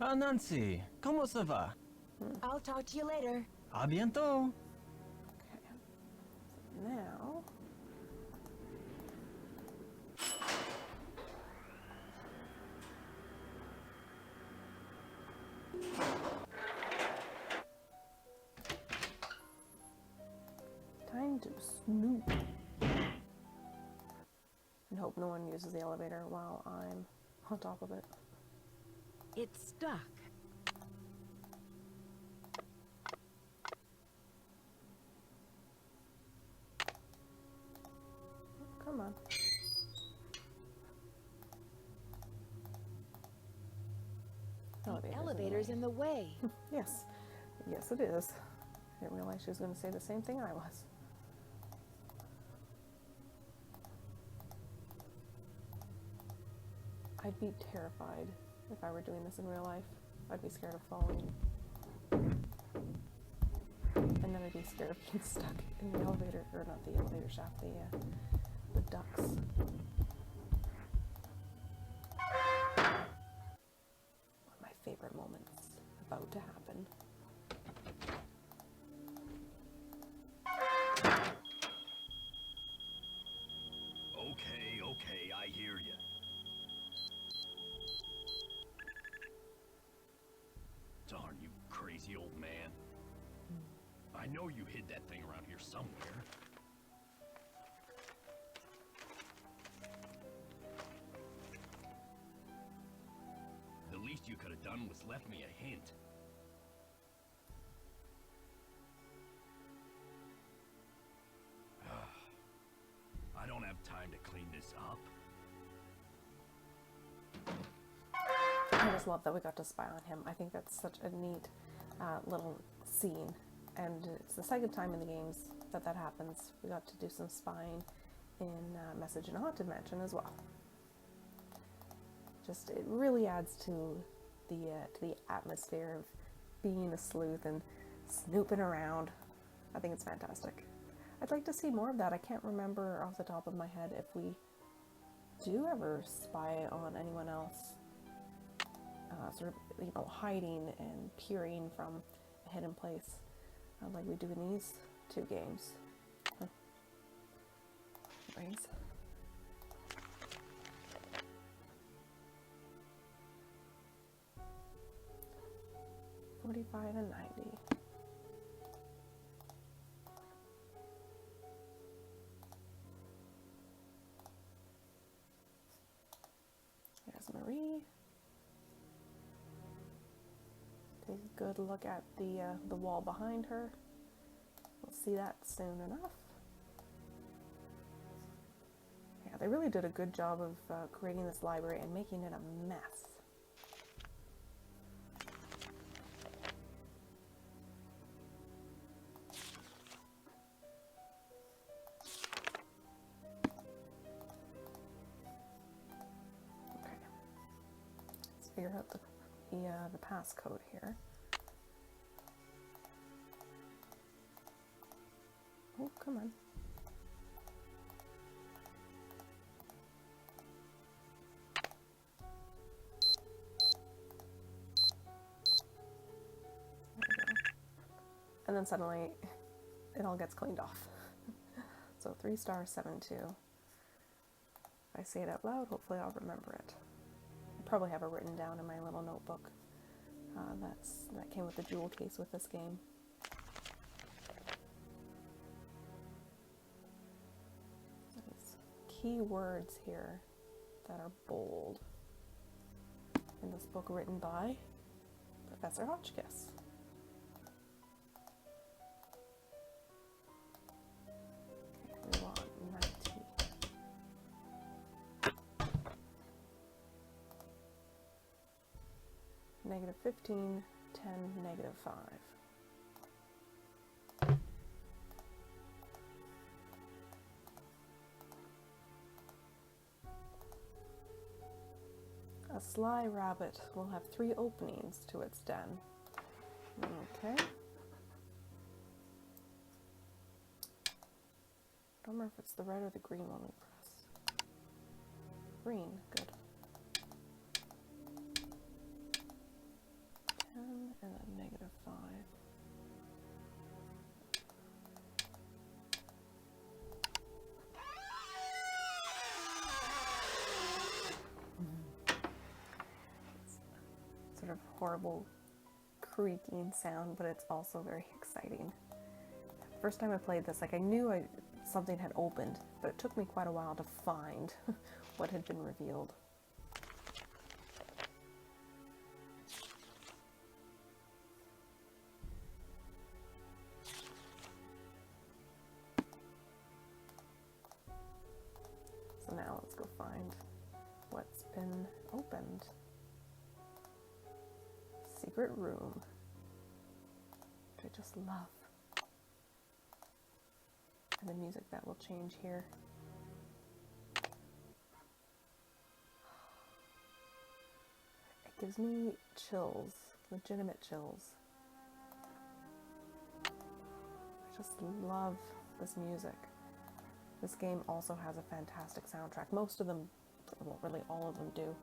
Ah, Nancy, ¿cómo se va? I'll talk to you later. A bientôt. Okay. Now. Time to snoop. And hope no one uses the elevator while I'm on top of it. It's stuck. Come on. The elevator's in the way. Yes. Yes, it is. I didn't realize she was going to say the same thing I was. I'd be terrified if I were doing this in real life. I'd be scared of falling. And then I'd be scared of being stuck in the elevator, or not the elevator shaft, the ducts. One of my favorite moments about to happen. Okay, I hear you. Darn you, crazy old man. I know you hid that thing around here somewhere. The least you could have done was left me a hint. I don't have time to clean this up. I just love that we got to spy on him. I think that's such a neat little scene. And it's the second time in the games that that happens. We got to do some spying in Message in a Haunted Mansion as well. Just, it really adds to the atmosphere of being a sleuth and snooping around. I think it's fantastic. I'd like to see more of that. I can't remember off the top of my head if we do ever spy on anyone else. Sort of, you know, hiding and peering from a hidden place, like we do in these two games. Brains. $45 and $90. There's Marie. Take a good look at the wall behind her. We'll see that soon enough. Yeah, they really did a good job of creating this library and making it a mess. Okay, let's figure out the passcode here. Oh, come on. There we go. And then suddenly it all gets cleaned off. So 3 star 72. If I say it out loud, hopefully I'll remember it. I probably have it written down in my little notebook. That came with the jewel case with this game. There's key words here that are bold in this book written by Professor Hotchkiss. Okay, we want 90. negative 15, 10, negative 5. A sly rabbit will have 3 openings to its den. Okay. I don't remember if it's the red or the green one we press. Green, good. 10 and then negative 5. Sort of horrible creaking sound, but it's also very exciting. First time I played this, like I knew something had opened, but it took me quite a while to find what had been revealed. So now let's go find what's been opened. Secret room, which I just love. And the music that will change here. It gives me chills, legitimate chills. I just love this music. This game also has a fantastic soundtrack. Most of them, well, really all of them do.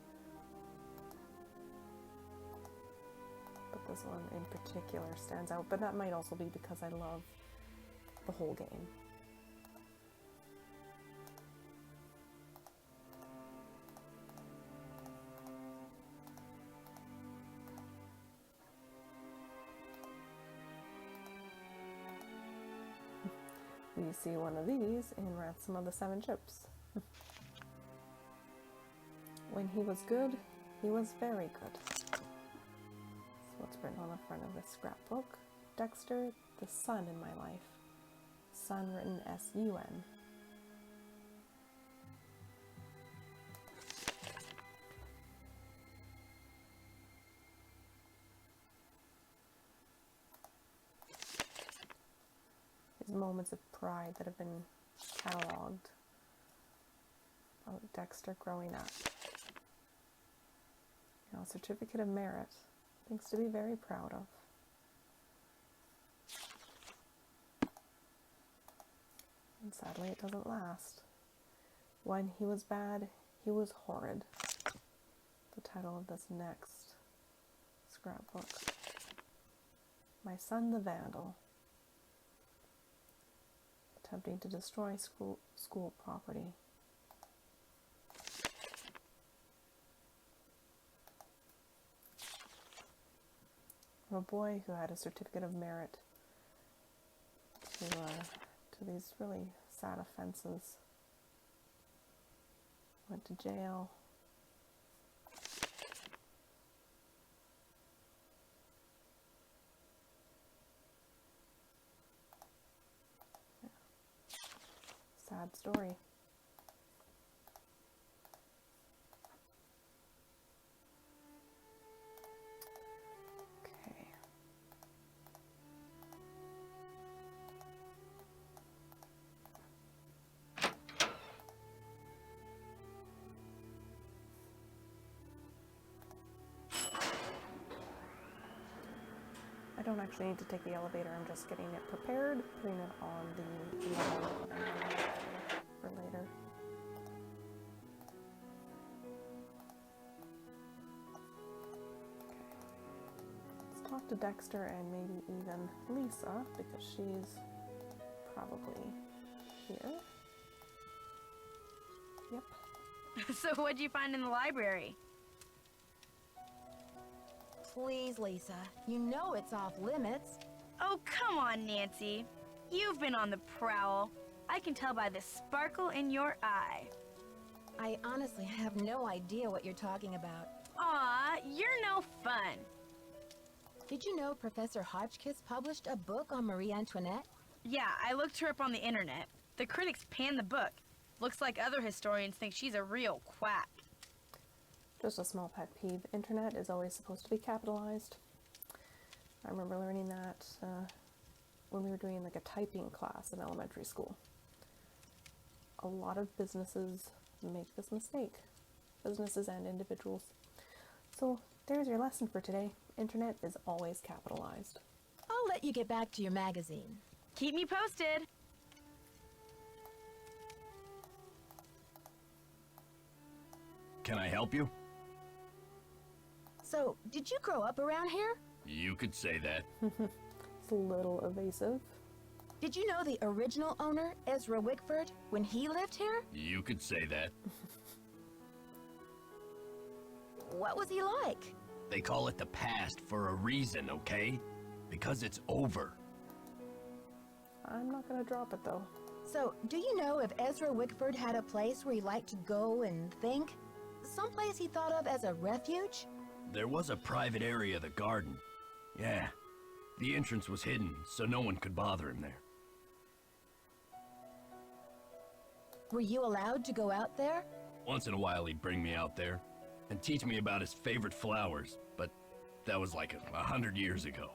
But this one in particular stands out, but that might also be because I love the whole game. You see one of these in Ransom of the Seven Ships. When he was good, he was very good. That's what's written on the front of this scrapbook. Dexter, the sun in my life. Sun written S-U-N. His moments of pride that have been cataloged about Dexter growing up. You know, a certificate of merit. Things to be very proud of. And sadly, it doesn't last. When he was bad, he was horrid. The title of this next scrapbook. My son the Vandal. Attempting to destroy school property. A boy who had a certificate of merit to these really sad offenses. Went to jail. Yeah. Sad story. I don't actually need to take the elevator, I'm just getting it prepared, putting it on the level for later. Okay. Let's talk to Dexter and maybe even Lisa, because she's probably here. Yep. So what'd you find in the library? Please, Lisa. You know it's off limits. Oh, come on, Nancy. You've been on the prowl. I can tell by the sparkle in your eye. I honestly have no idea what you're talking about. Aw, you're no fun. Did you know Professor Hotchkiss published a book on Marie Antoinette? Yeah, I looked her up on the internet. The critics panned the book. Looks like other historians think she's a real quack. Just a small pet peeve. Internet is always supposed to be capitalized. I remember learning that when we were doing like a typing class in elementary school. A lot of businesses make this mistake. Businesses and individuals. So there's your lesson for today. Internet is always capitalized. I'll let you get back to your magazine. Keep me posted. Can I help you? So, did you grow up around here? You could say that. It's a little evasive. Did you know the original owner, Ezra Wickford, when he lived here? You could say that. What was he like? They call it the past for a reason, okay? Because it's over. I'm not gonna drop it though. So, do you know if Ezra Wickford had a place where he liked to go and think? Someplace he thought of as a refuge? There was a private area of the garden. Yeah. The entrance was hidden, so no one could bother him there. Were you allowed to go out there? Once in a while he'd bring me out there and teach me about his favorite flowers, but that was like 100 years ago.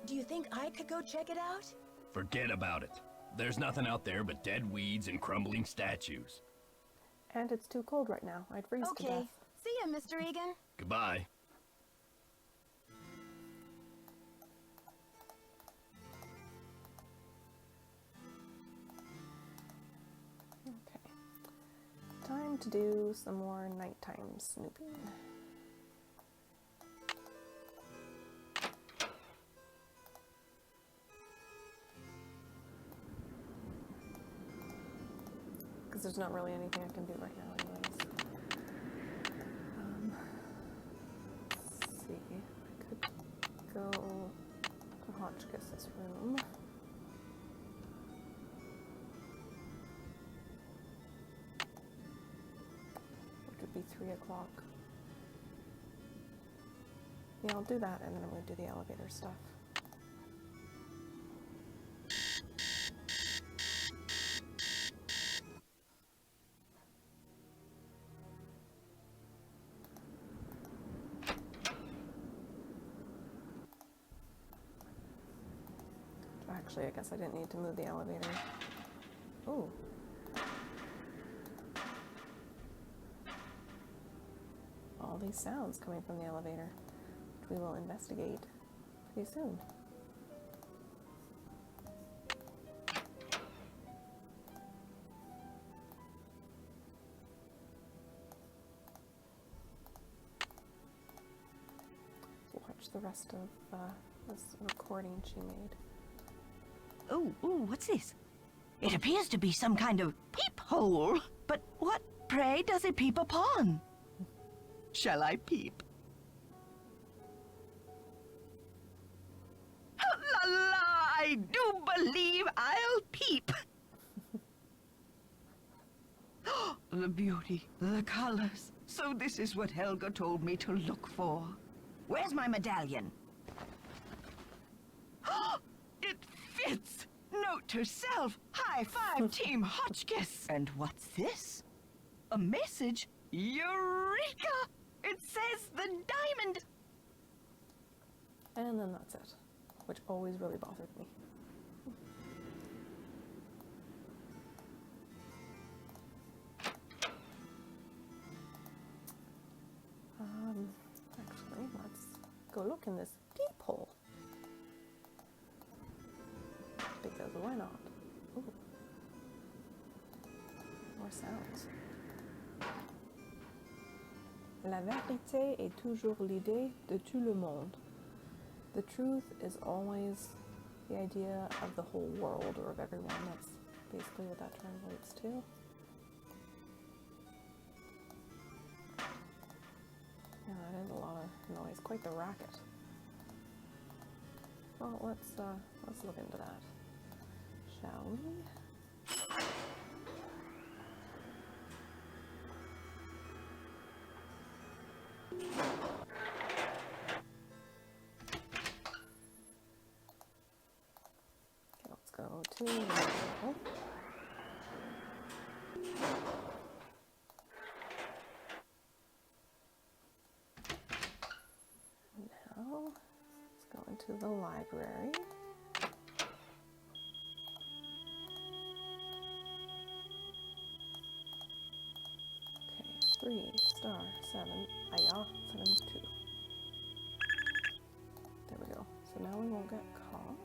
Do you think I could go check it out? Forget about it. There's nothing out there but dead weeds and crumbling statues. And it's too cold right now. I'd freeze to Okay. death. See ya, Mr. Egan. Goodbye. Okay. Time to do some more nighttime snooping. Because there's not really anything I can do right now anyways. Let's see. I could go to Hotchkiss's room. Which would be 3 o'clock. Yeah, I'll do that and then I'm going to do the elevator stuff. Actually, I guess I didn't need to move the elevator. Ooh. All these sounds coming from the elevator, which we will investigate pretty soon. Let's watch the rest of this recording she made. Oh, what's this? It appears to be some kind of peephole. But what, pray, does it peep upon? Shall I peep? La la, I do believe I'll peep. The beauty, the colors. So this is what Helga told me to look for. Where's my medallion? It fits! Note to self, high five Team Hotchkiss! And what's this? A message? Eureka! It says the diamond! And then that's it, which always really bothered me. Actually, let's go look in this peephole. Because why not? Ooh. More sounds. La vérité est toujours l'idée de tout le monde. The truth is always the idea of the whole world, or of everyone. That's basically what that translates to. Yeah, that is a lot of noise. Quite the racket. Well, let's look into that, shall we? Okay, let's go to the table. to the library. Okay, 3*7, 72. There we go. So now we won't get caught.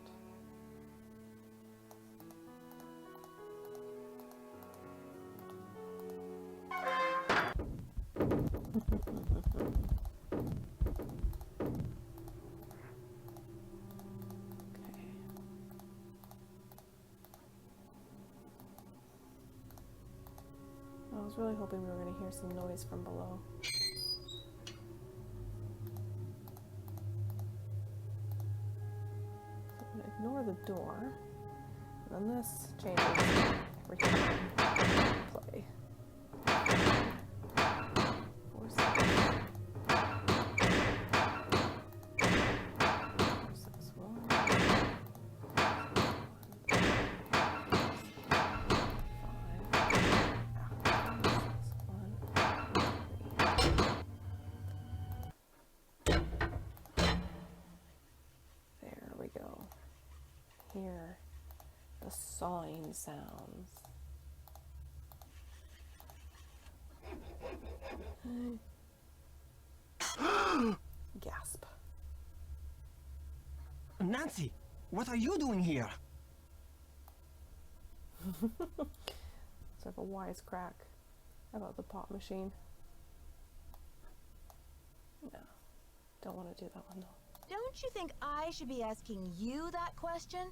I was really hoping we were going to hear some noise from below. So I'm going to ignore the door. And then this changes everything in play. 4, 6, 5. Hear the sawing sounds. Gasp. Nancy, what are you doing here? Sort of a wisecrack about the pop machine. No, don't want to do that one though. Don't you think I should be asking you that question?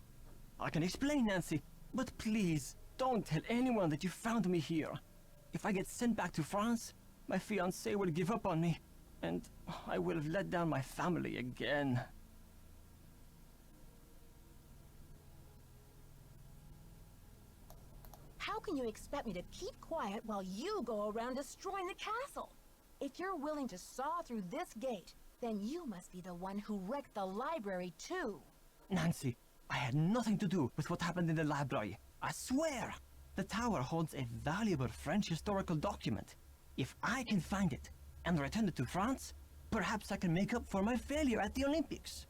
I can explain, Nancy, but please, don't tell anyone that you found me here. If I get sent back to France, my fiancé will give up on me, and I will have let down my family again. How can you expect me to keep quiet while you go around destroying the castle? If you're willing to saw through this gate, then you must be the one who wrecked the library too. Nancy, I had nothing to do with what happened in the library. I swear! The tower holds a valuable French historical document. If I can find it and return it to France, perhaps I can make up for my failure at the Olympics.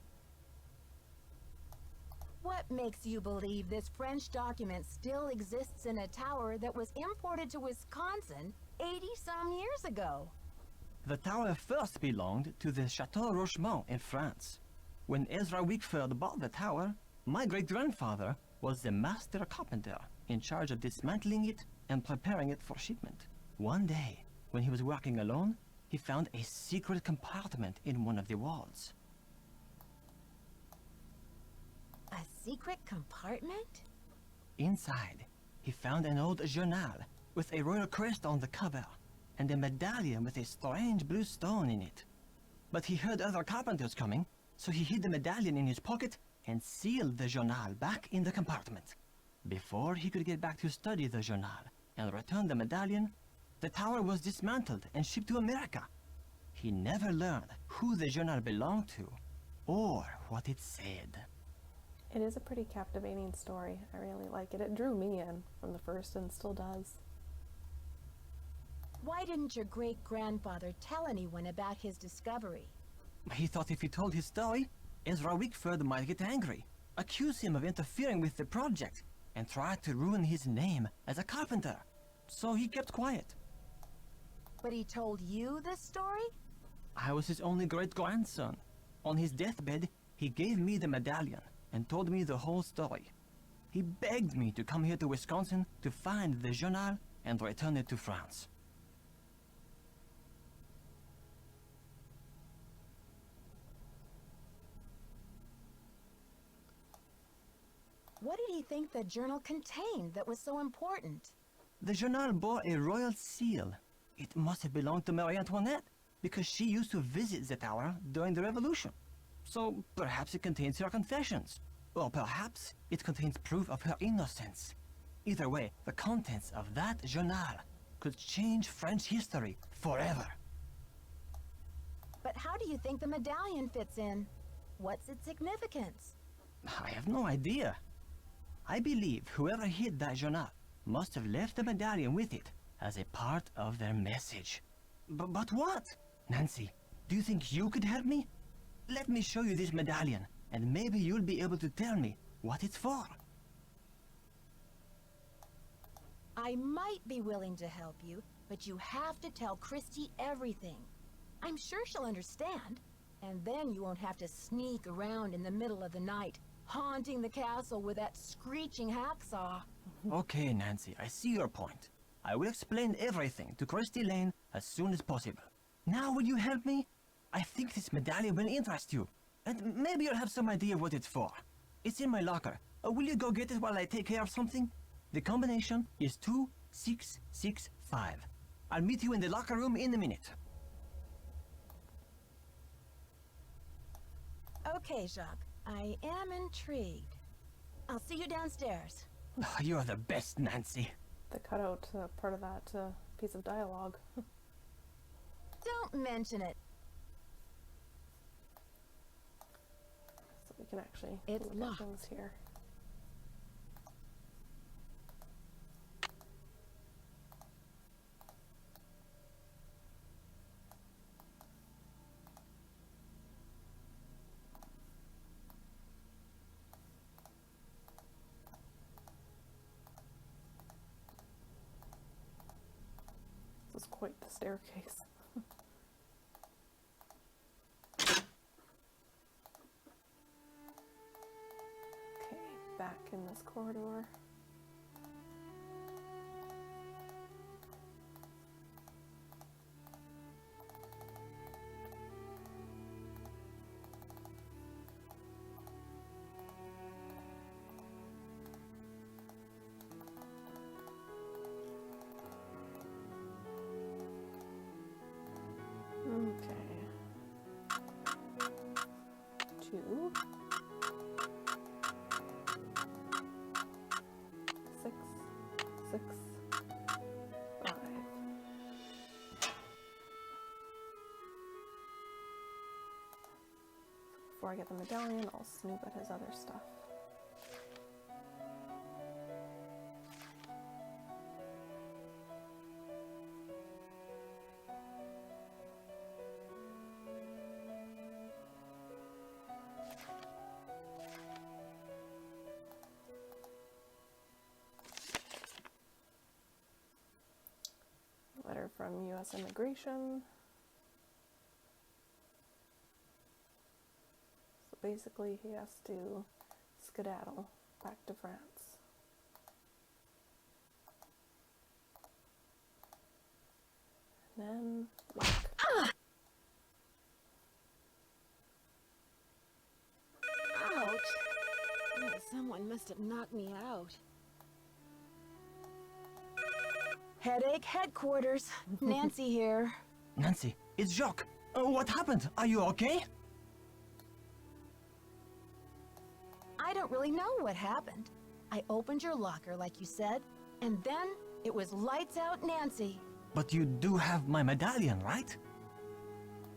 What makes you believe this French document still exists in a tower that was imported to Wisconsin 80-some years ago? The tower first belonged to the Chateau Rochemont in France. When Ezra Wickford bought the tower, my great-grandfather was the master carpenter in charge of dismantling it and preparing it for shipment. One day, when he was working alone, he found a secret compartment in one of the walls. A secret compartment? Inside, he found an old journal with a royal crest on the cover and a medallion with a strange blue stone in it. But he heard other carpenters coming, so he hid the medallion in his pocket and sealed the journal back in the compartment. Before he could get back to study the journal and return the medallion, the tower was dismantled and shipped to America. He never learned who the journal belonged to or what it said. It is a pretty captivating story. I really like it. It drew me in from the first and still does. Why didn't your great-grandfather tell anyone about his discovery? He thought if he told his story, Ezra Wickford might get angry, accuse him of interfering with the project, and try to ruin his name as a carpenter. So he kept quiet. But he told you this story? I was his only great-grandson. On his deathbed, he gave me the medallion and told me the whole story. He begged me to come here to Wisconsin to find the journal and return it to France. What did he think the journal contained that was so important? The journal bore a royal seal. It must have belonged to Marie Antoinette, because she used to visit the tower during the Revolution. So perhaps it contains her confessions. Or perhaps it contains proof of her innocence. Either way, the contents of that journal could change French history forever. But how do you think the medallion fits in? What's its significance? I have no idea. I believe whoever hid that journal must have left the medallion with it as a part of their message. But what? Nancy, do you think you could help me? Let me show you this medallion, and maybe you'll be able to tell me what it's for. I might be willing to help you, but you have to tell Christy everything. I'm sure she'll understand, and then you won't have to sneak around in the middle of the night, haunting the castle with that screeching hacksaw. Okay, Nancy, I see your point. I will explain everything to Christy Lane as soon as possible. Now will you help me? I think this medallion will interest you, and maybe you'll have some idea what it's for. It's in my locker. Will you go get it while I take care of something? The combination is 2665. I'll meet you in the locker room in a minute. Okay, Jacques. I am intrigued. I'll see you downstairs. You're the best, Nancy. They cut out part of that piece of dialogue. Don't mention it. So we can actually It's look locked. at things here. This is quite the staircase. Okay, back in this corridor. Okay. 2, 6, 6, 5. Before I get the medallion, I'll snoop at his other stuff. Letter from U.S. Immigration. So basically he has to skedaddle back to France. And then lock. Ouch! Oh, someone must have knocked me out. Headache headquarters. Nancy here. Nancy, it's Jacques. What happened? Are you okay? I don't really know what happened. I opened your locker like you said, and then it was lights out Nancy. But you do have my medallion, right?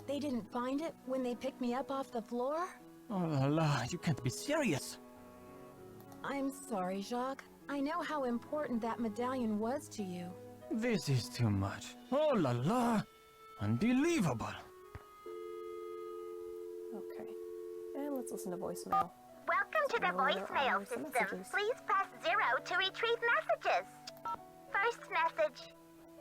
They didn't find it when they picked me up off the floor? Oh la la, you can't be serious. I'm sorry, Jacques. I know how important that medallion was to you. This is too much. Oh la la. Unbelievable. Okay. And let's listen to voicemail. Welcome to the Oh, there voicemail are some system. messages. Please press 0 to retrieve messages. First message.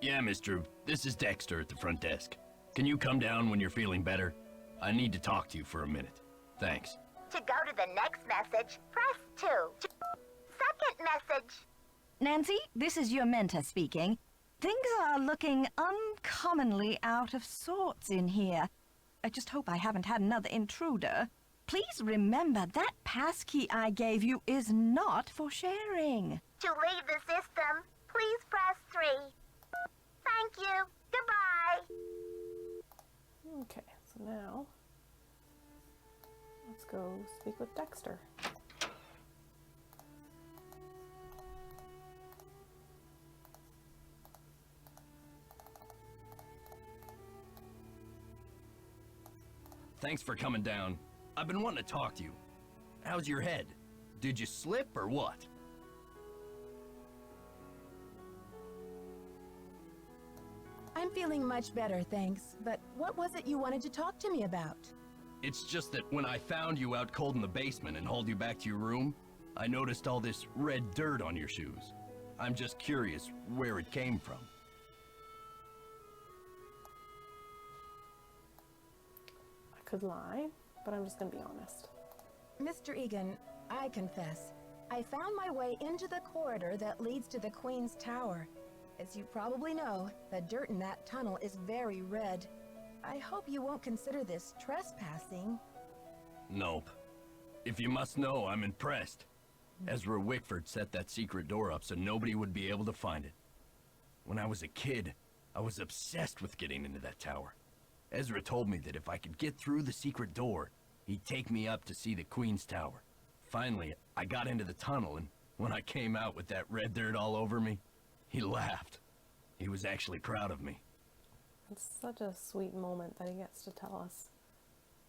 Yeah, Miss Drew. This is Dexter at the front desk. Can you come down when you're feeling better? I need to talk to you for a minute. Thanks. To go to the next message, press 2. Second message. Nancy, this is your mentor speaking. Things are looking uncommonly out of sorts in here. I just hope I haven't had another intruder. Please remember that passkey I gave you is not for sharing. To leave the system, please press 3. Thank you. Goodbye. Okay, so now let's go speak with Dexter. Thanks for coming down. I've been wanting to talk to you. How's your head? Did you slip or what? I'm feeling much better, thanks. But what was it you wanted to talk to me about? It's just that when I found you out cold in the basement and hauled you back to your room, I noticed all this red dirt on your shoes. I'm just curious where it came from. I could lie, but I'm just gonna be honest. Mr. Egan, I confess, I found my way into the corridor that leads to the Queen's Tower. As you probably know, the dirt in that tunnel is very red. I hope you won't consider this trespassing. Nope. If you must know, I'm impressed. Ezra Wickford set that secret door up so nobody would be able to find it. When I was a kid, I was obsessed with getting into that tower. Ezra told me that if I could get through the secret door, he'd take me up to see the Queen's Tower. Finally, I got into the tunnel, and when I came out with that red dirt all over me, he laughed. He was actually proud of me. It's such a sweet moment that he gets to tell us.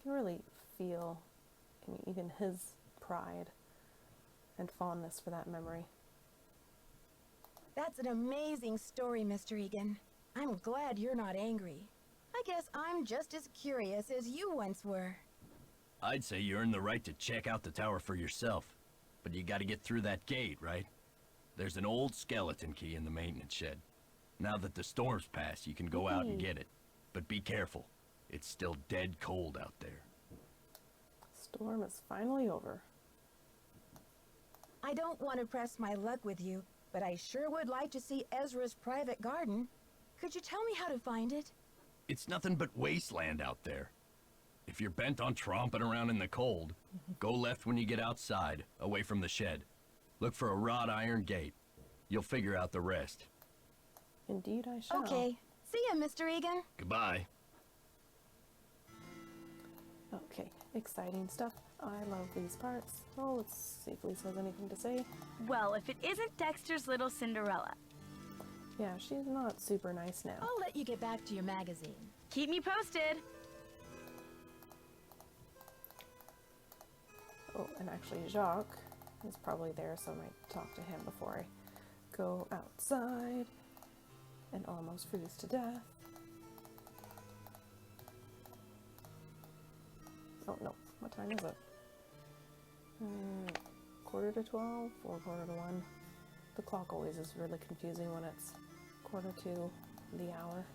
You can really feel, I mean, even his pride and fondness for that memory. That's an amazing story, Mr. Egan. I'm glad you're not angry. I guess I'm just as curious as you once were. I'd say you earned the right to check out the tower for yourself, but you gotta get through that gate, right? There's an old skeleton key in the maintenance shed. Now that the storm's passed, you can go out and get it. But be careful. It's still dead cold out there. Storm is finally over. I don't want to press my luck with you, but I sure would like to see Ezra's private garden. Could you tell me how to find it? It's nothing but wasteland out there. If you're bent on tromping around in the cold, go left when you get outside, away from the shed. Look for a wrought iron gate. You'll figure out the rest. Indeed I shall. Okay. See ya, Mr. Egan. Goodbye. Okay, exciting stuff. I love these parts. Oh, let's see if Lisa has anything to say. Well, if it isn't Dexter's little Cinderella. Yeah, she's not super nice now. I'll let you get back to your magazine. Keep me posted. Oh, and actually Jacques is probably there, so I might talk to him before I go outside and almost freeze to death. Oh no, what time is it? 11:45 or 1:45. The clock always is really confusing when it's 1:45 the hour.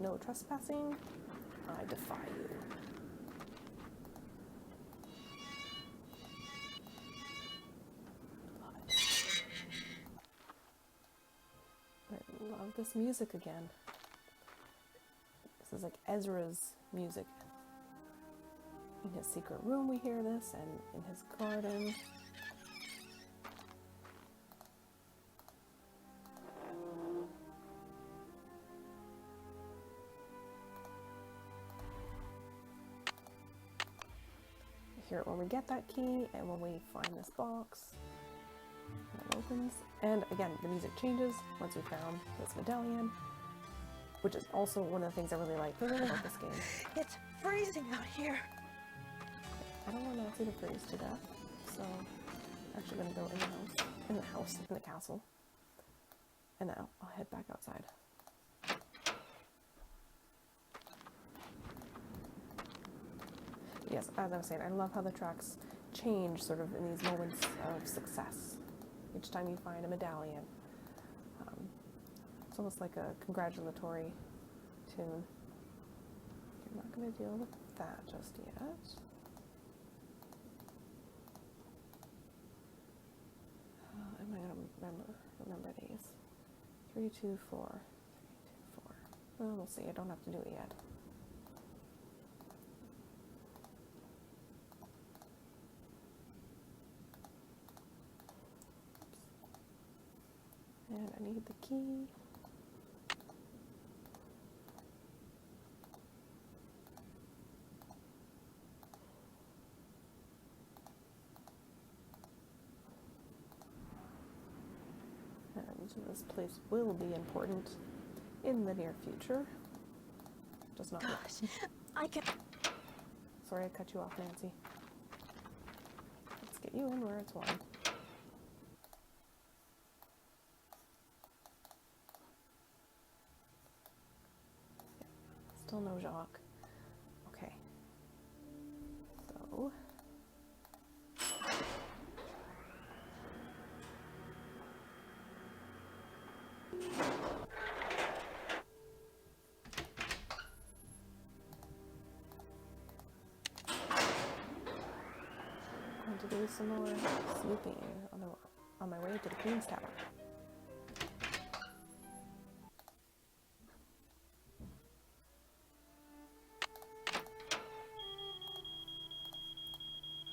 No trespassing. I defy you. I love this music again. This is like Ezra's music. In his secret room we hear this, and in his garden. We hear it when we get that key, and when we find this box. It opens, and again, the music changes once we found this medallion, which is also one of the things I really like about this game. It's freezing out here. I don't want Nancy to freeze to death, so I'm actually going to go in the castle, and then I'll head back outside. Yes, as I was saying, I love how the tracks change sort of in these moments of success. Each time you find a medallion. It's almost like a congratulatory tune. I'm not going to deal with that just yet. Am I going to remember these? 3, 2, 4. 3, 2, 4. Well, we'll see. I don't have to do it yet. And I need the key. And this place will be important in the near future. Just not yet. Gosh, I can... Sorry I cut you off, Nancy. Let's get you in where it's warm. Still no Jacques. Okay. So... going to do some more snooping on my way to the Queen's Tower.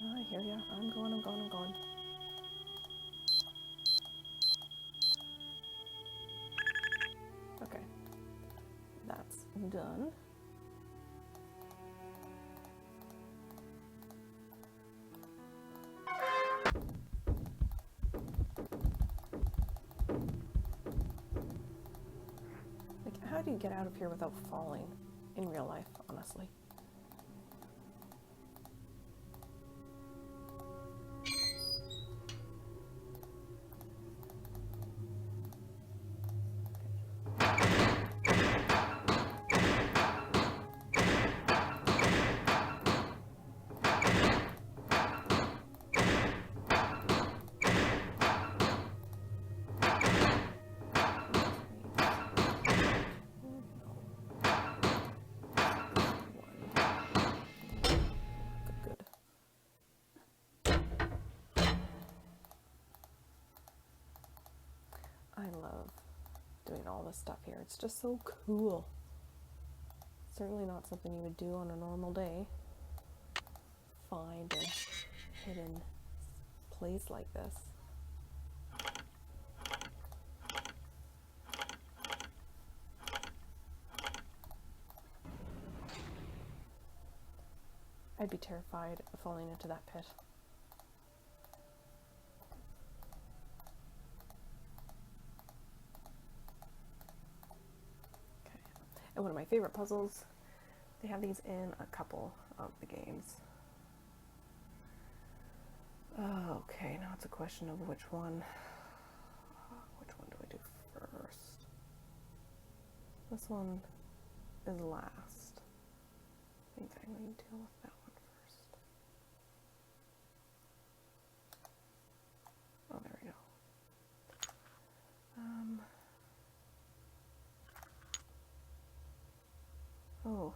I hear ya. I'm going. Okay. That's done. Like, how do you get out of here without falling in real life, honestly? I love doing all this stuff here. It's just so cool. Certainly not something you would do on a normal day. Find a hidden place like this. I'd be terrified of falling into that pit. And one of my favorite puzzles, they have these in a couple of the games. Okay, now it's a question of which one do I do first? This one is last. I think I'm going to deal with that one first. Oh, there we go. Oh.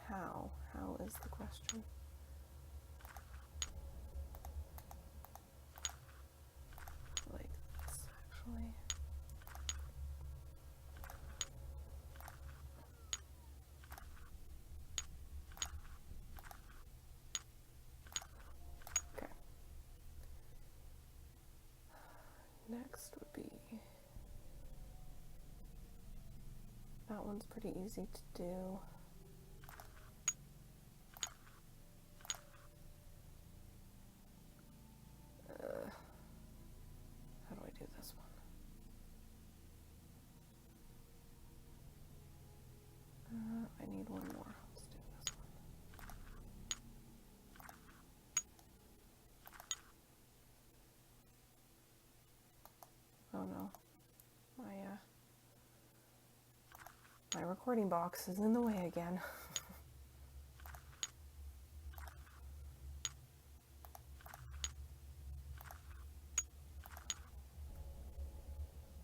How? How is the question? Like this, actually. Okay. Next would be... that one's pretty easy to do. How do I do this one? I need one more. Let's do this one. Oh no. My recording box is in the way again.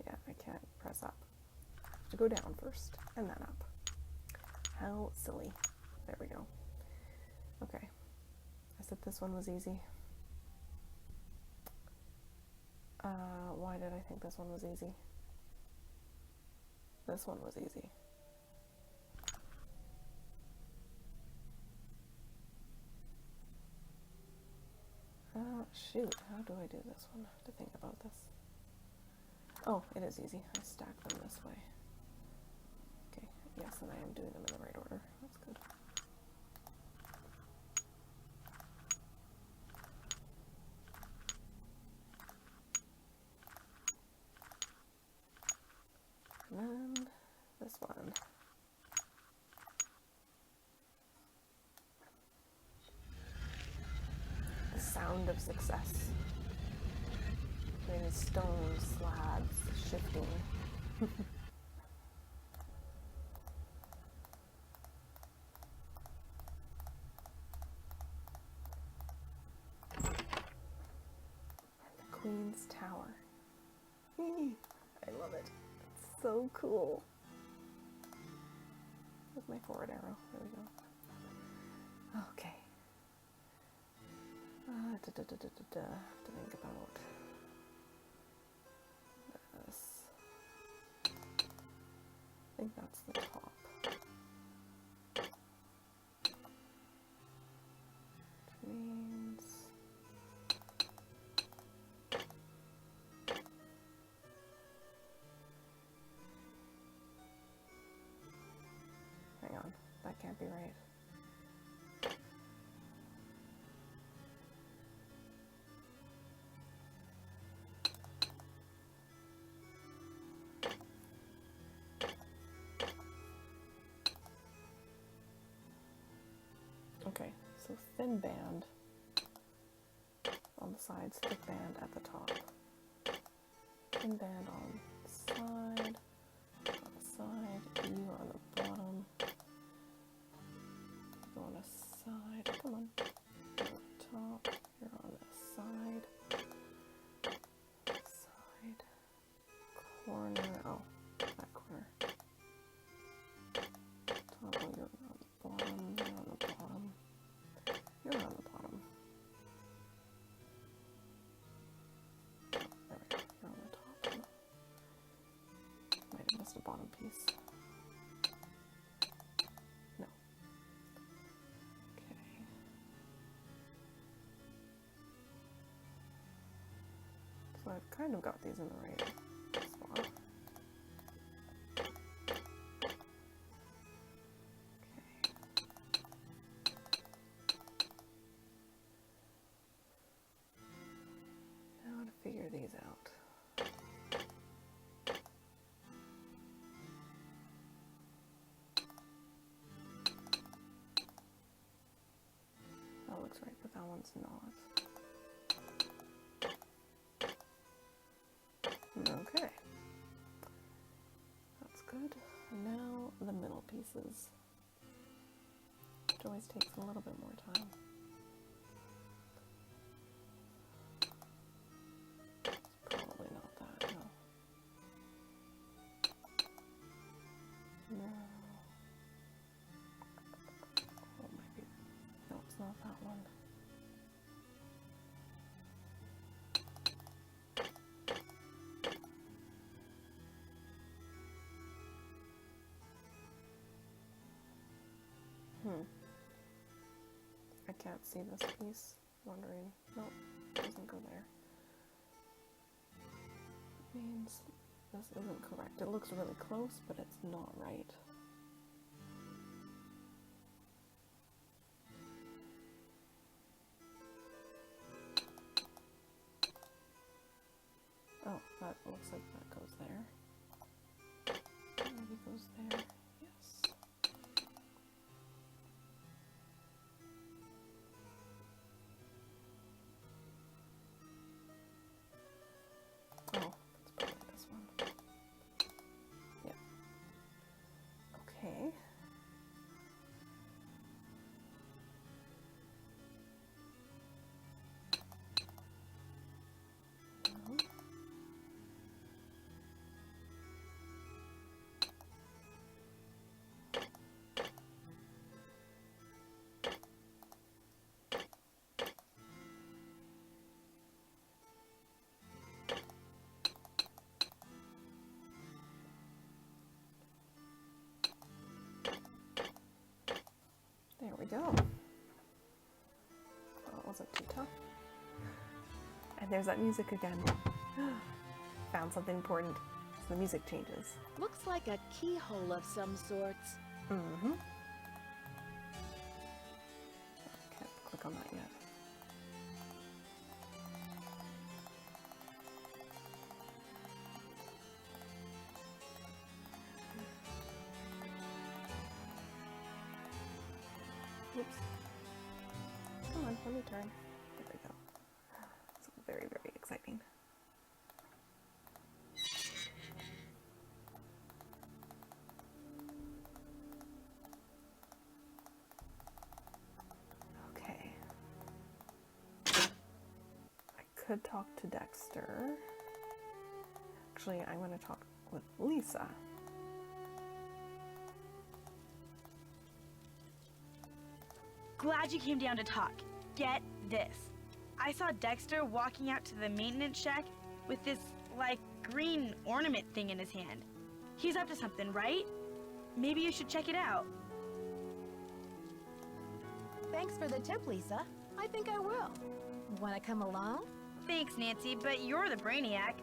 Yeah, I can't press up. I have to go down first, and then up. How silly. There we go. Okay. I said this one was easy. Why did I think this one was easy? This one was easy. Shoot, how do I do this one? I have to think about this. Oh, it is easy. I stack them this way. Okay, yes, and I am doing them in the right order. That's good. And then this one. The sound of success. Creating stone slabs shifting. Queen's Tower. I love it. It's so cool. With my forward arrow. There we go. Okay. To think about this. I think that's the top. Which means hang on, that can't be right. Okay, so thin band on the sides, thick band at the top. Thin band on the side, you on the bottom, you on the side, come on, you're on the top, you're on the side, corner, oh, that corner, top, oh, you're on the bottom, you're on the bottom, you're on the bottom. Oh, there we go, you're on the top. Might have missed a bottom piece. No. Okay. So I've kind of got these in the right spot. Okay. Now to figure these out. That looks right, but that one's not. Okay. That's good. And now the middle pieces. Which always takes a little bit more time. It's probably not that, no. No. Oh, it might be. No, it's not that one. I can't see this piece. Wondering. Nope, doesn't go there. That means this isn't correct. It looks really close, but it's not right. Oh, that looks like that goes there. Maybe goes there. Yes. Oh, it's probably this one. Yeah. Okay. No. There we go. Well, it wasn't too tough. And there's that music again. Found something important. So the music changes. Looks like a keyhole of some sorts. Mm-hmm. Can't click on that yet. Oops. Come on, let me turn. There we go. It's very, very exciting. Okay. I could talk to Dexter. Actually, I'm going to talk with Lisa. Glad you came down to talk. Get this. I saw Dexter walking out to the maintenance shack with this, like, green ornament thing in his hand. He's up to something, right? Maybe you should check it out. Thanks for the tip, Lisa. I think I will. Want to come along? Thanks, Nancy, but you're the brainiac.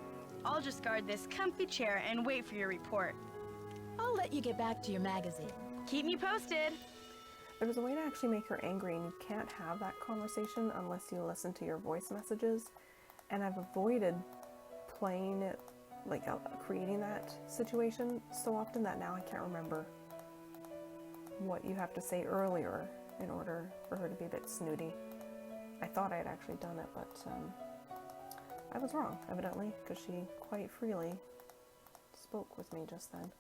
I'll just guard this comfy chair and wait for your report. I'll let you get back to your magazine. Keep me posted. There's a way to actually make her angry, and you can't have that conversation unless you listen to your voice messages. And I've avoided playing it, like creating that situation so often that now I can't remember what you have to say earlier in order for her to be a bit snooty. I thought I had actually done it, but I was wrong, evidently, because she quite freely spoke with me just then.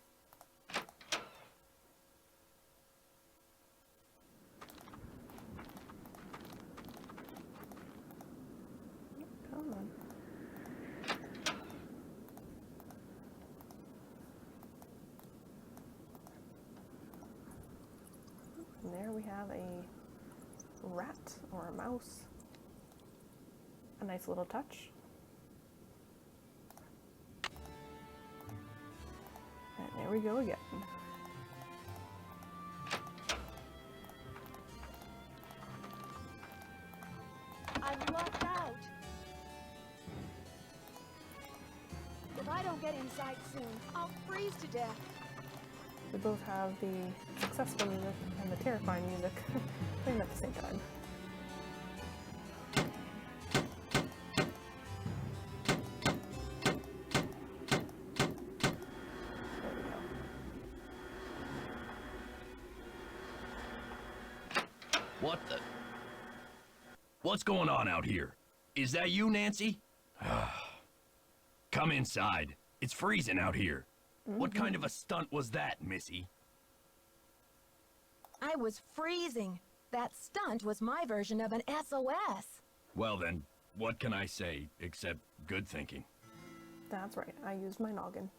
Come on. And there we have a rat or a mouse. A nice little touch. And there we go again. I'm locked out. If I don't get inside soon, I'll freeze to death. We both have the successful music and the terrifying music playing at the same time. There we go. What the? What's going on out here? Is that you, Nancy? Come inside. It's freezing out here. What kind of a stunt was that, Missy? I was freezing. That stunt was my version of an SOS. Well then, what can I say except good thinking? That's right, I used my noggin.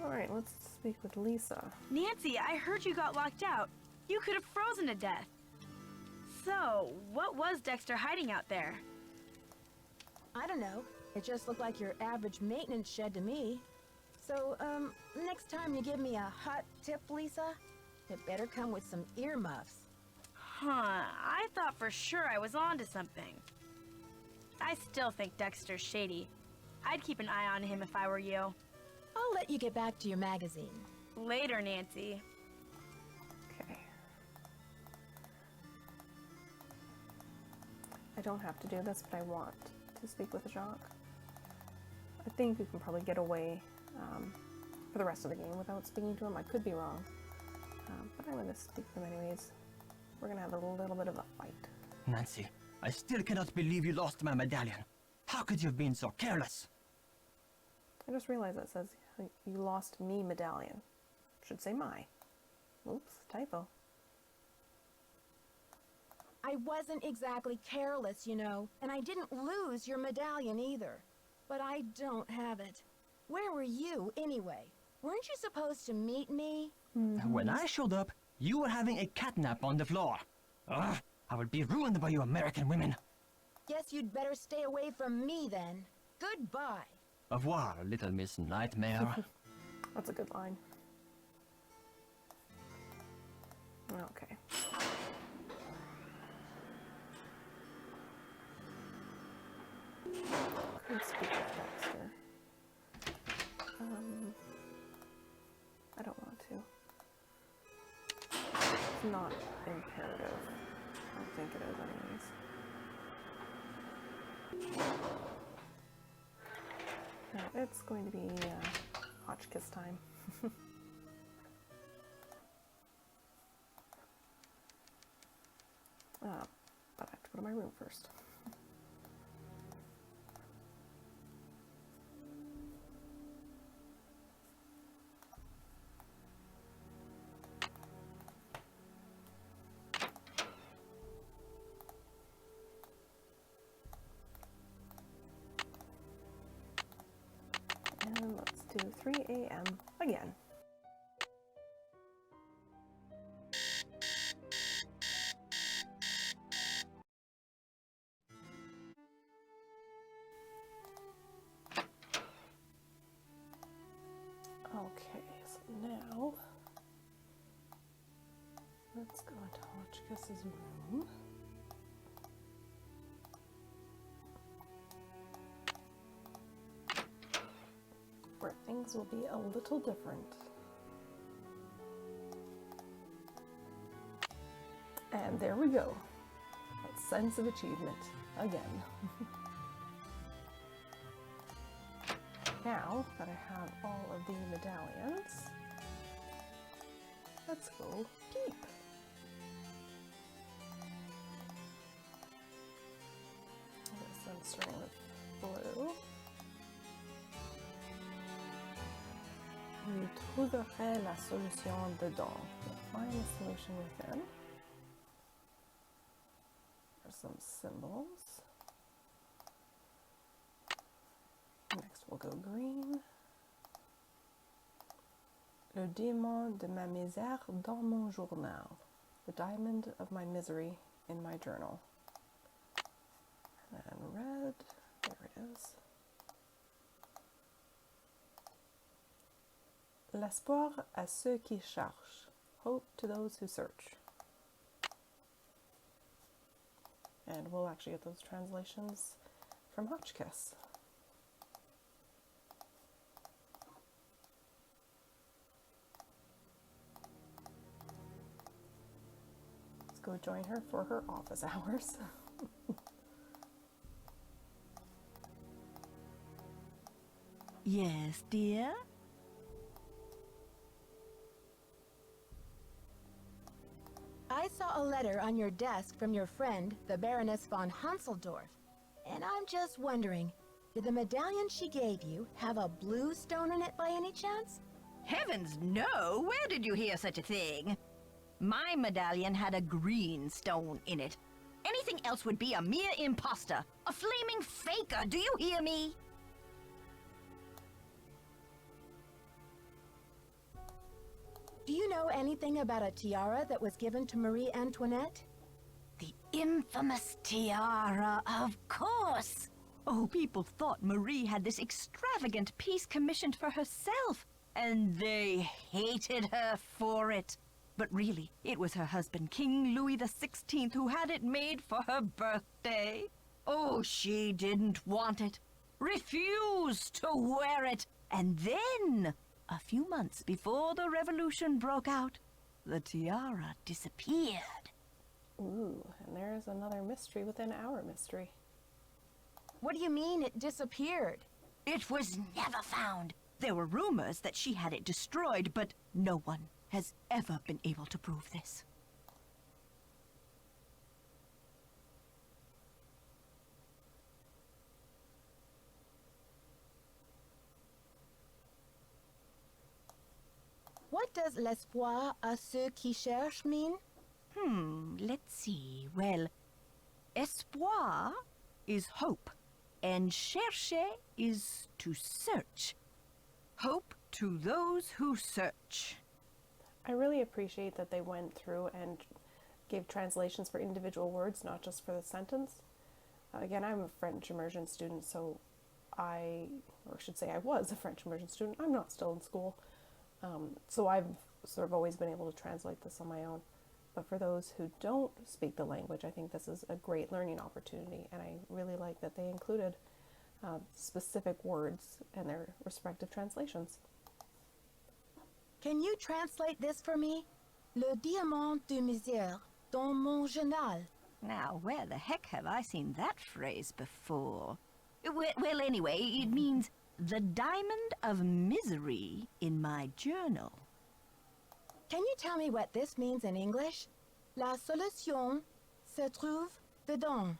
Alright, let's speak with Lisa. Nancy, I heard you got locked out. You could have frozen to death. So, what was Dexter hiding out there? I don't know. It just looked like your average maintenance shed to me. So, next time you give me a hot tip, Lisa, it better come with some earmuffs. Huh, I thought for sure I was onto something. I still think Dexter's shady. I'd keep an eye on him if I were you. I'll let you get back to your magazine. Later, Nancy. Okay. I don't have to do this, but I want to speak with Jacques. I think we can probably get away for the rest of the game without speaking to him. I could be wrong, but I'm going to speak to him anyways. We're going to have a little bit of a fight. Nancy, I still cannot believe you lost my medallion. How could you have been so careless? I just realized that says you lost me medallion. Should say my. Oops, typo. I wasn't exactly careless, you know, and I didn't lose your medallion either. But I don't have it. Where were you, anyway? Weren't you supposed to meet me? When I showed up, you were having a catnap on the floor. Ugh, I would be ruined by you American women. Guess you'd better stay away from me then. Goodbye. Au revoir, little Miss Nightmare. That's a good line. Okay. Could speak with Dexter. I don't want to. It's not imperative. I don't think it is anyways. No, it's going to be Hotchkiss time. But I have to go to my room first. 3 a.m. again. Okay, so now let's go into Hotchkiss's room. Where things will be a little different. And there we go. That sense of achievement again. Now that I have all of the medallions, let's go peep. This one's starting with blue. You trouverai la solution dedans. You'll find the solution within. There's some symbols. Next we'll go green. Le diamant de ma misère dans mon journal. The diamond of my misery in my journal. And then red, there it is. L'espoir à ceux qui cherchent. Hope to those who search. And we'll actually get those translations from Hotchkiss. Let's go join her for her office hours. Yes, dear? I saw a letter on your desk from your friend, the Baroness von Hanseldorf. And I'm just wondering, did the medallion she gave you have a blue stone in it by any chance? Heavens, no! Where did you hear such a thing? My medallion had a green stone in it. Anything else would be a mere imposter, a flaming faker, do you hear me? Do you know anything about a tiara that was given to Marie Antoinette? The infamous tiara, of course! Oh, people thought Marie had this extravagant piece commissioned for herself, and they hated her for it. But really, it was her husband, King Louis XVI, who had it made for her birthday. Oh, she didn't want it, refused to wear it, and then, a few months before the revolution broke out, the tiara disappeared. Ooh, and there's another mystery within our mystery. What do you mean it disappeared? It was never found. There were rumors that she had it destroyed, but no one has ever been able to prove this. What does l'espoir à ceux qui cherchent mean? Let's see. Well, espoir is hope, and chercher is to search. Hope to those who search. I really appreciate that they went through and gave translations for individual words, not just for the sentence. Again, I'm a French immersion student, so I was a French immersion student. I'm not still in school. So I've sort of always been able to translate this on my own. But for those who don't speak the language, I think this is a great learning opportunity. And I really like that they included specific words and their respective translations. Can you translate this for me? Le diamant de misère dans mon journal. Now, where the heck have I seen that phrase before? Well, anyway, it means the diamond of misery in my journal. Can you tell me what this means in English? La solution se trouve dedans.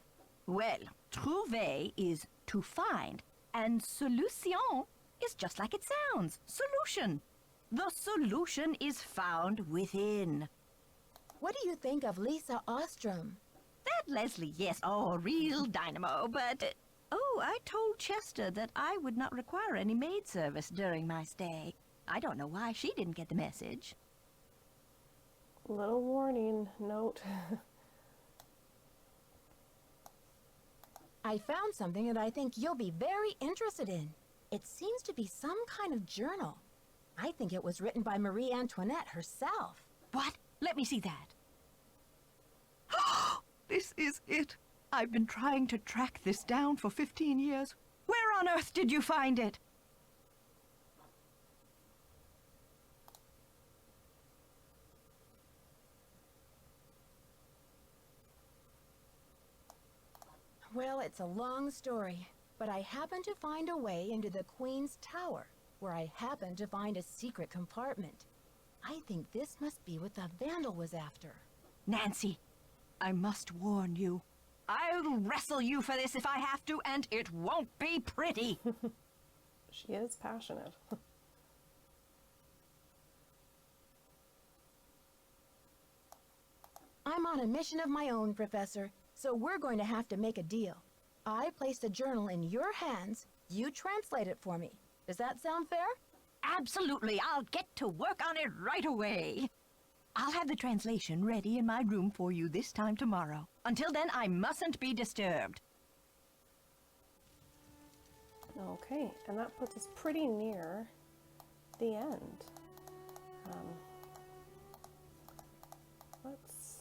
Well, trouver is to find, and solution is just like it sounds, solution. The solution is found within. What do you think of Lisa Ostrom? That Leslie, yes, oh, real dynamo, but... oh, Oh, I told Chester that I would not require any maid service during my stay. I don't know why she didn't get the message. Little warning note. I found something that I think you'll be very interested in. It seems to be some kind of journal. I think it was written by Marie Antoinette herself. What? Let me see that. This is it. I've been trying to track this down for 15 years. Where on earth did you find it? Well, it's a long story, but I happened to find a way into the Queen's Tower, where I happened to find a secret compartment. I think this must be what the vandal was after. Nancy, I must warn you. I'll wrestle you for this if I have to, and it won't be pretty. She is passionate. I'm on a mission of my own, Professor, so we're going to have to make a deal. I place the journal in your hands, you translate it for me. Does that sound fair? Absolutely, I'll get to work on it right away. I'll have the translation ready in my room for you this time tomorrow. Until then, I mustn't be disturbed. Okay, and that puts us pretty near the end. Let's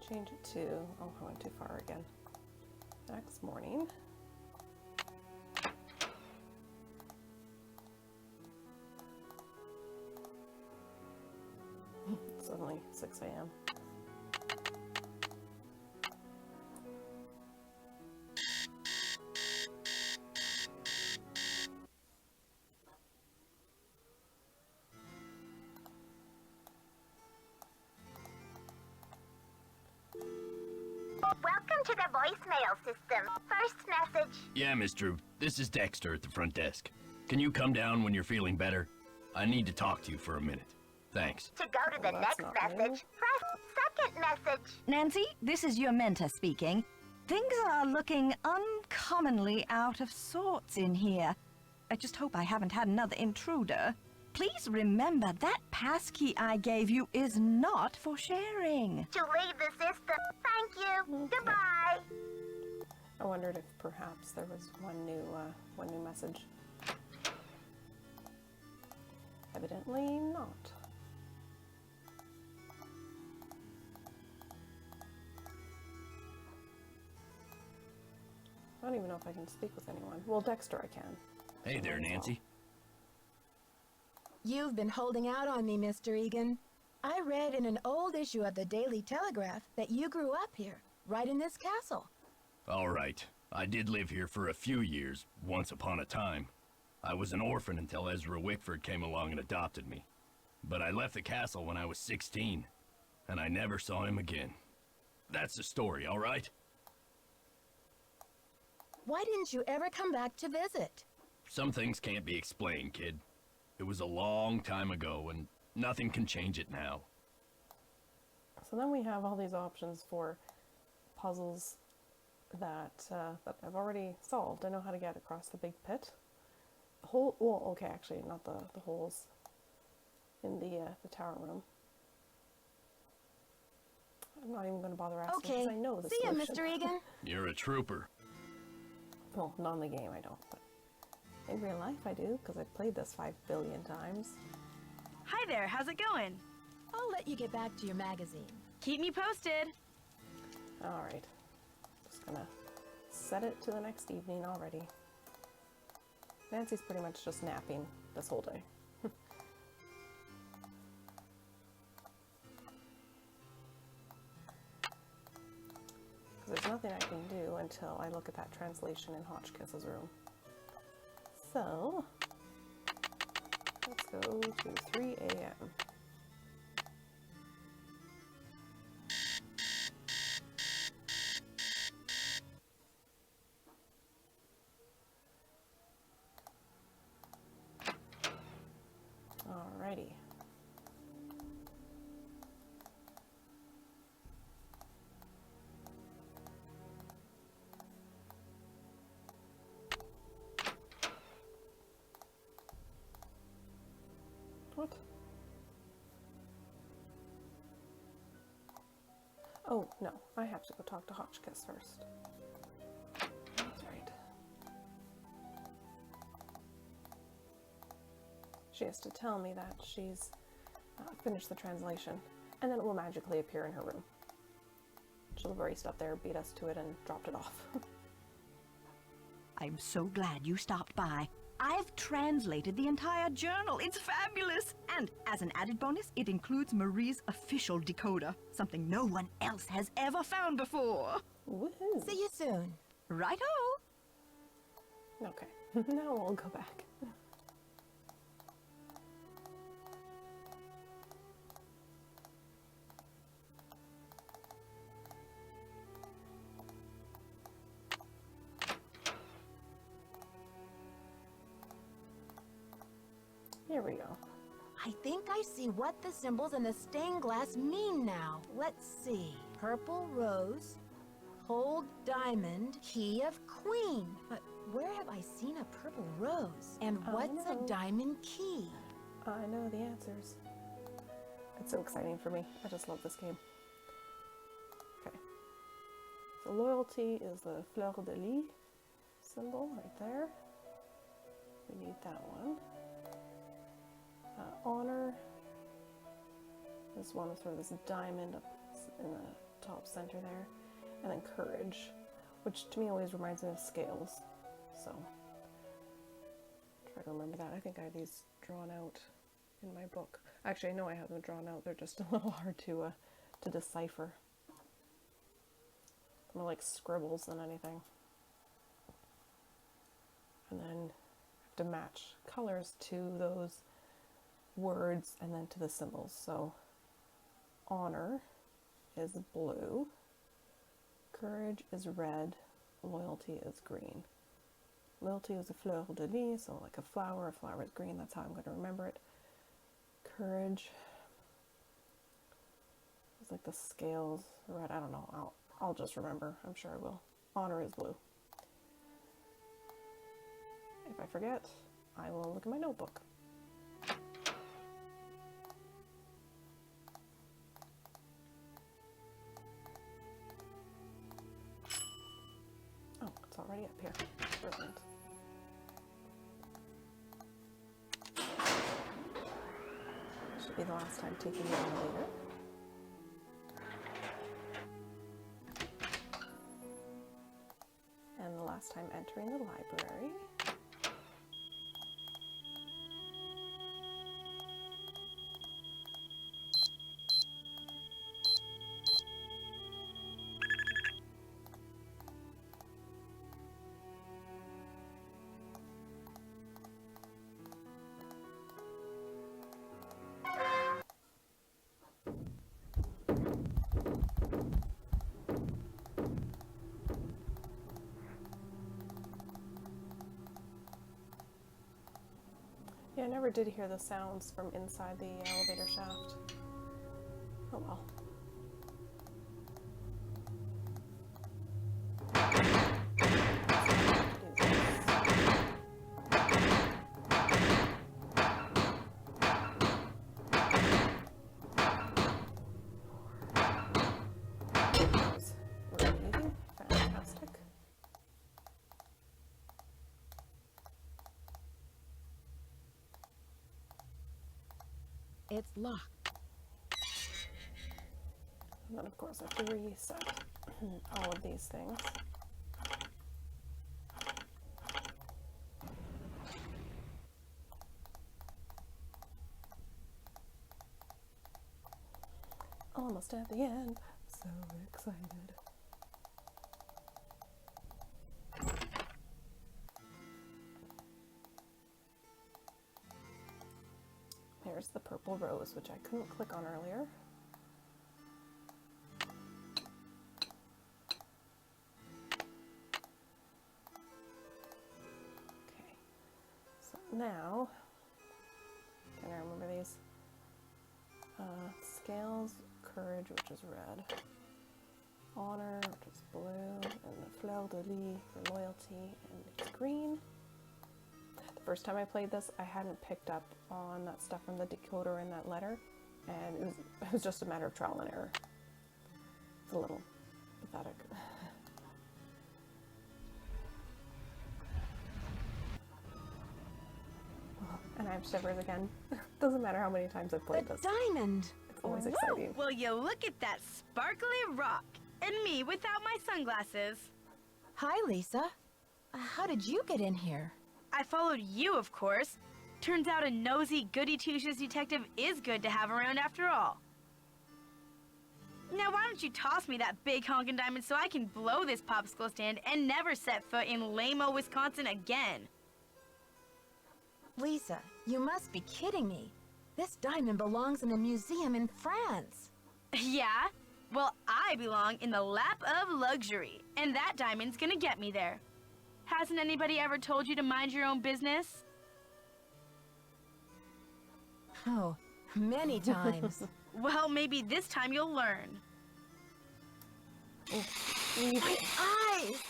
change it to, oh, I went too far again. Next morning. It's only 6 a.m. Welcome to the voicemail system. First message. Yeah, Miss Drew. This is Dexter at the front desk. Can you come down when you're feeling better? I need to talk to you for a minute. Thanks. To go to the Well, that's next not new. message, press second message. Nancy, this is your mentor speaking. Things are looking uncommonly out of sorts in here. I just hope I haven't had another intruder. Please remember that passkey I gave you is not for sharing. To leave the system. Thank you. Goodbye. I wondered if perhaps there was one new message. Evidently not. I don't even know if I can speak with anyone. Well, Dexter I can. Hey there, Nancy. You've been holding out on me, Mr. Egan. I read in an old issue of the Daily Telegraph that you grew up here, right in this castle. All right. I did live here for a few years, once upon a time. I was an orphan until Ezra Wickford came along and adopted me. But I left the castle when I was 16, and I never saw him again. That's the story, all right? Why didn't you ever come back to visit? Some things can't be explained, kid. It was a long time ago, and nothing can change it now. So then we have all these options for puzzles that I've already solved. I know how to get across the big pit. Well, okay, actually, not the holes in the tower room. I'm not even going to bother asking because Okay, I know the see ya, solution. Mr. Egan. You're a trooper. Well, not in the game, I don't, but in real life I do, because I've played this 5 billion times. Hi there, how's it going? I'll let you get back to your magazine. Keep me posted. Alright, just gonna set it to the next evening already. Nancy's pretty much just napping this whole day. There's nothing I can do until I look at that translation in Hotchkiss's room. So, let's go to 3 a.m. Alrighty. Oh, no, I have to go talk to Hotchkiss first. That's right. She has to tell me that she's finished the translation, and then it will magically appear in her room. She'll have already stopped there, beat us to it, and dropped it off. I'm so glad you stopped by. I've translated the entire journal. It's fabulous! And as an added bonus, it includes Marie's official decoder, something no one else has ever found before. Woohoo! See you soon. Righto! Okay, now we'll go back. Here we go. I think I see what the symbols in the stained glass mean now. Let's see. Purple rose, hold diamond, key of queen. But where have I seen a purple rose? And what's a diamond key? I know the answers. It's so exciting for me. I just love this game. Okay. So loyalty is the fleur de lis symbol right there. We need that one. Honor. This one is sort of this diamond up in the top center there. And then courage, which to me always reminds me of scales. So, try to remember that. I think I have these drawn out in my book. Actually, I know I have them drawn out. They're just a little hard to decipher. More like scribbles than anything. And then have to match colors to those words and then to the symbols. So honor is blue, courage is red, loyalty is green. Loyalty is a fleur de lis, so like a flower is green, that's how I'm going to remember it. Courage is like the scales, red, I don't know, I'll just remember, I'm sure I will. Honor is blue. If I forget, I will look at my notebook. Oh, it's already up here. Brilliant. Should be the last time taking the elevator. And the last time entering the library. Yeah, I never did hear the sounds from inside the elevator shaft. Oh well. Really fantastic. It's locked. And then of course I have to reset all of these things. Almost at the end. So excited. There's the purple rose, which I couldn't click on earlier. Okay, so now, can I remember these? Scales, courage, which is red. Honor, which is blue, and the fleur de lis for loyalty, and it's green. The first time I played this, I hadn't picked up on that stuff from the decoder in that letter, and it was just a matter of trial and error. It's a little pathetic. And I have shivers again. Doesn't matter how many times I've played this. Diamond! It's always exciting. Will you look at that sparkly rock? And me without my sunglasses. Hi, Lisa. How did you get in here? I followed you, of course. Turns out a nosy, goody-two-shoes detective is good to have around after all. Now, why don't you toss me that big honkin' diamond so I can blow this popsicle stand and never set foot in lame-o, Wisconsin again? Lisa, you must be kidding me. This diamond belongs in a museum in France. Yeah? Well, I belong in the lap of luxury, and that diamond's gonna get me there. Hasn't anybody ever told you to mind your own business? Oh, many times. Well, maybe this time you'll learn. My eyes!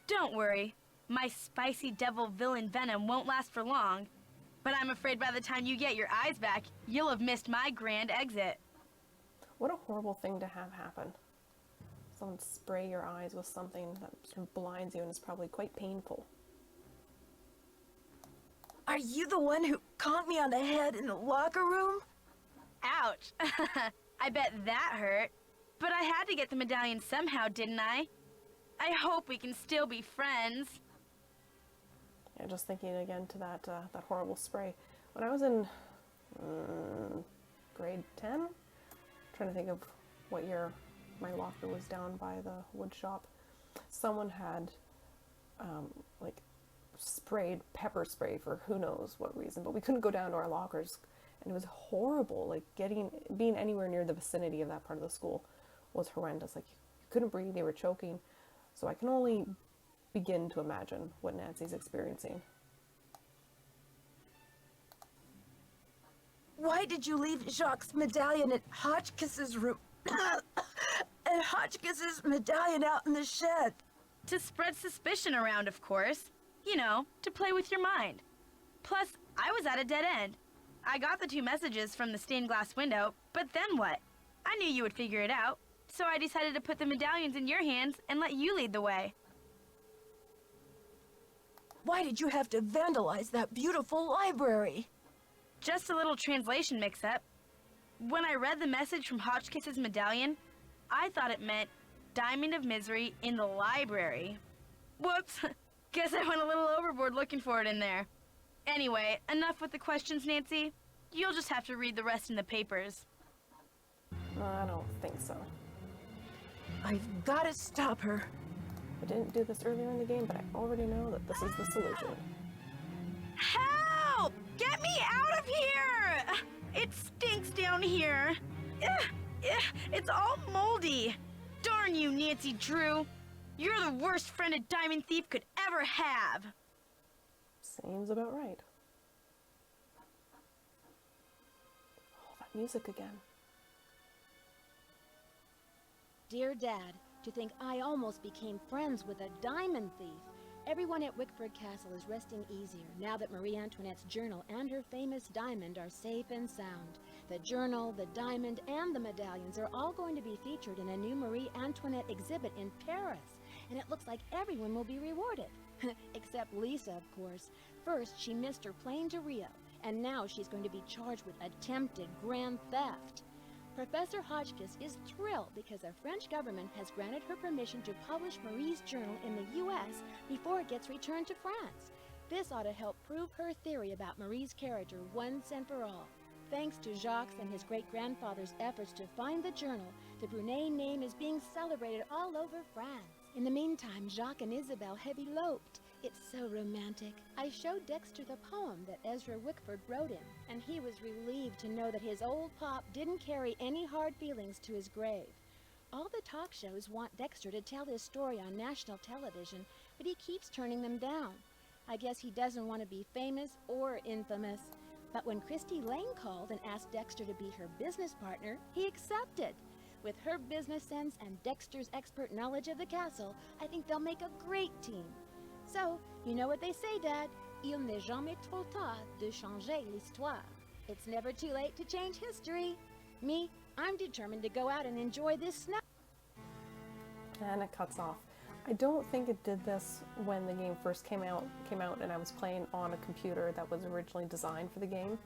Don't worry. My spicy devil villain venom won't last for long. But I'm afraid by the time you get your eyes back, you'll have missed my grand exit. What a horrible thing to have happen. Someone spray your eyes with something that sort of blinds you and is probably quite painful. Are you the one who conked me on the head in the locker room? Ouch. I bet that hurt. But I had to get the medallion somehow, didn't I? I hope we can still be friends. Yeah, just thinking again to that that horrible spray. When I was in grade 10, trying to think of what year my locker was down by the wood shop, someone had like sprayed pepper spray for who knows what reason, but we couldn't go down to our lockers, and it was horrible. Like being anywhere near the vicinity of that part of the school was horrendous. Like you couldn't breathe, they were choking. So I can only begin to imagine what Nancy's experiencing. Why did you leave Jacques' medallion at Hotchkiss's room? And Hotchkiss's medallion out in the shed? To spread suspicion around, of course. You know, to play with your mind. Plus, I was at a dead end. I got the 2 messages from the stained glass window, but then what? I knew you would figure it out. So I decided to put the medallions in your hands and let you lead the way. Why did you have to vandalize that beautiful library? Just a little translation mix-up. When I read the message from Hotchkiss's medallion, I thought it meant Diamond of Misery in the library. Whoops. Guess I went a little overboard looking for it in there. Anyway, enough with the questions, Nancy. You'll just have to read the rest in the papers. I don't think so. I've got to stop her. I didn't do this earlier in the game, but I already know that this is the solution. Help! Get me out of here! It stinks down here. It's all moldy. Darn you, Nancy Drew. You're the worst friend a diamond thief could ever have. Seems about right. Oh, that music again. Dear Dad, to think I almost became friends with a diamond thief. Everyone at Wickford Castle is resting easier now that Marie Antoinette's journal and her famous diamond are safe and sound. The journal, the diamond, and the medallions are all going to be featured in a new Marie Antoinette exhibit in Paris, and it looks like everyone will be rewarded. Except Lisa, of course. First, she missed her plane to Rio, and now she's going to be charged with attempted grand theft. Professor Hotchkiss is thrilled because the French government has granted her permission to publish Marie's journal in the U.S. before it gets returned to France. This ought to help prove her theory about Marie's character once and for all. Thanks to Jacques and his great-grandfather's efforts to find the journal, the Brunet name is being celebrated all over France. In the meantime, Jacques and Isabel have eloped. It's so romantic. I showed Dexter the poem that Ezra Wickford wrote him, and he was relieved to know that his old pop didn't carry any hard feelings to his grave. All the talk shows want Dexter to tell his story on national television, but he keeps turning them down. I guess he doesn't want to be famous or infamous. But when Christy Lane called and asked Dexter to be her business partner, he accepted. With her business sense and Dexter's expert knowledge of the castle, I think they'll make a great team. So, you know what they say, Dad? Il n'est jamais trop tard de changer l'histoire. It's never too late to change history. Me, I'm determined to go out and enjoy this snow. And it cuts off. I don't think it did this when the game first came out and I was playing on a computer that was originally designed for the game.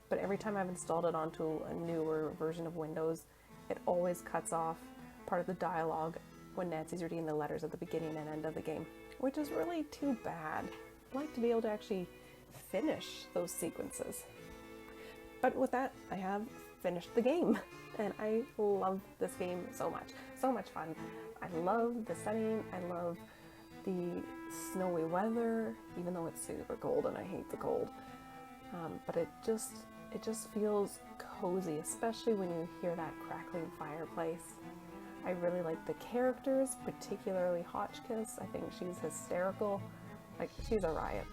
But every time I've installed it onto a newer version of Windows, it always cuts off part of the dialogue when Nancy's reading the letters at the beginning and end of the game, which is really too bad. I'd like to be able to actually finish those sequences. But with that, I have finished the game, and I love this game so much. So much fun. I love the setting, I love the snowy weather, even though it's super cold and I hate the cold. But it just feels cozy, especially when you hear that crackling fireplace. I really like the characters, particularly Hotchkiss. I think she's hysterical. Like, she's a riot.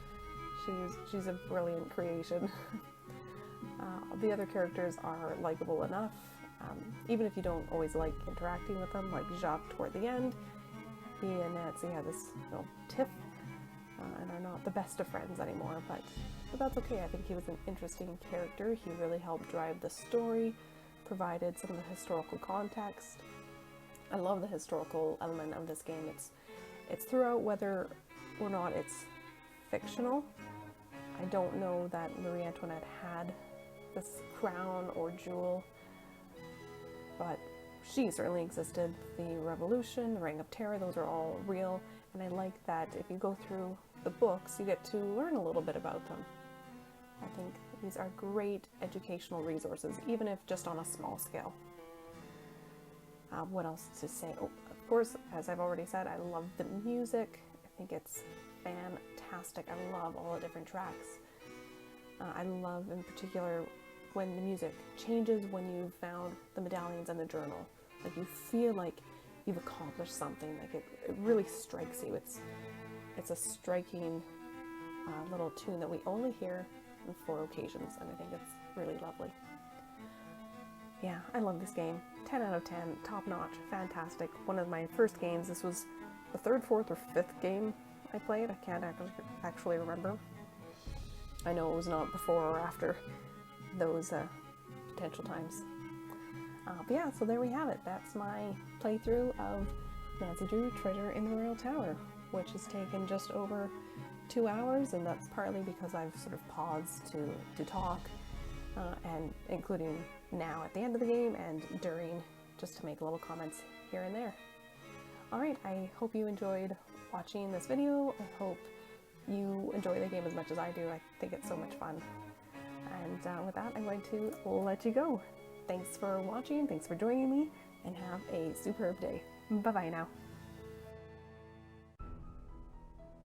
She's a brilliant creation. The other characters are likable enough, even if you don't always like interacting with them, like Jacques toward the end. He and Nancy had this little tiff and are not the best of friends anymore, but that's okay. I think he was an interesting character. He really helped drive the story, provided some of the historical context. I love the historical element of this game. It's throughout, whether or not it's fictional. I don't know that Marie Antoinette had this crown or jewel, but she certainly existed. The Revolution, the Reign of Terror, those are all real, and I like that if you go through the books, you get to learn a little bit about them. I think these are great educational resources, even if just on a small scale. What else to say? Oh, of course, as I've already said, I love the music. I think it's fantastic. I love all the different tracks. I love in particular when the music changes when you've found the medallions and the journal. Like, you feel like you've accomplished something. Like, it really strikes you. It's a striking little tune that we only hear on 4 occasions, and I think it's really lovely. Yeah, I love this game. 10 out of 10, top notch, fantastic. One of my first games. This was the 3rd, 4th, or 5th game I played. I can't actually remember. I know it was not before or after those potential times. But yeah, so there we have it. That's my playthrough of Nancy Drew Treasure in the Royal Tower, which has taken just over 2 hours, and that's partly because I've sort of paused to talk, and including now at the end of the game and during, just to make little comments here and there. Alright, I hope you enjoyed watching this video. I hope you enjoy the game as much as I do. I think it's so much fun. And with that, I'm going to let you go. Thanks for watching, thanks for joining me, and have a superb day. Bye-bye now.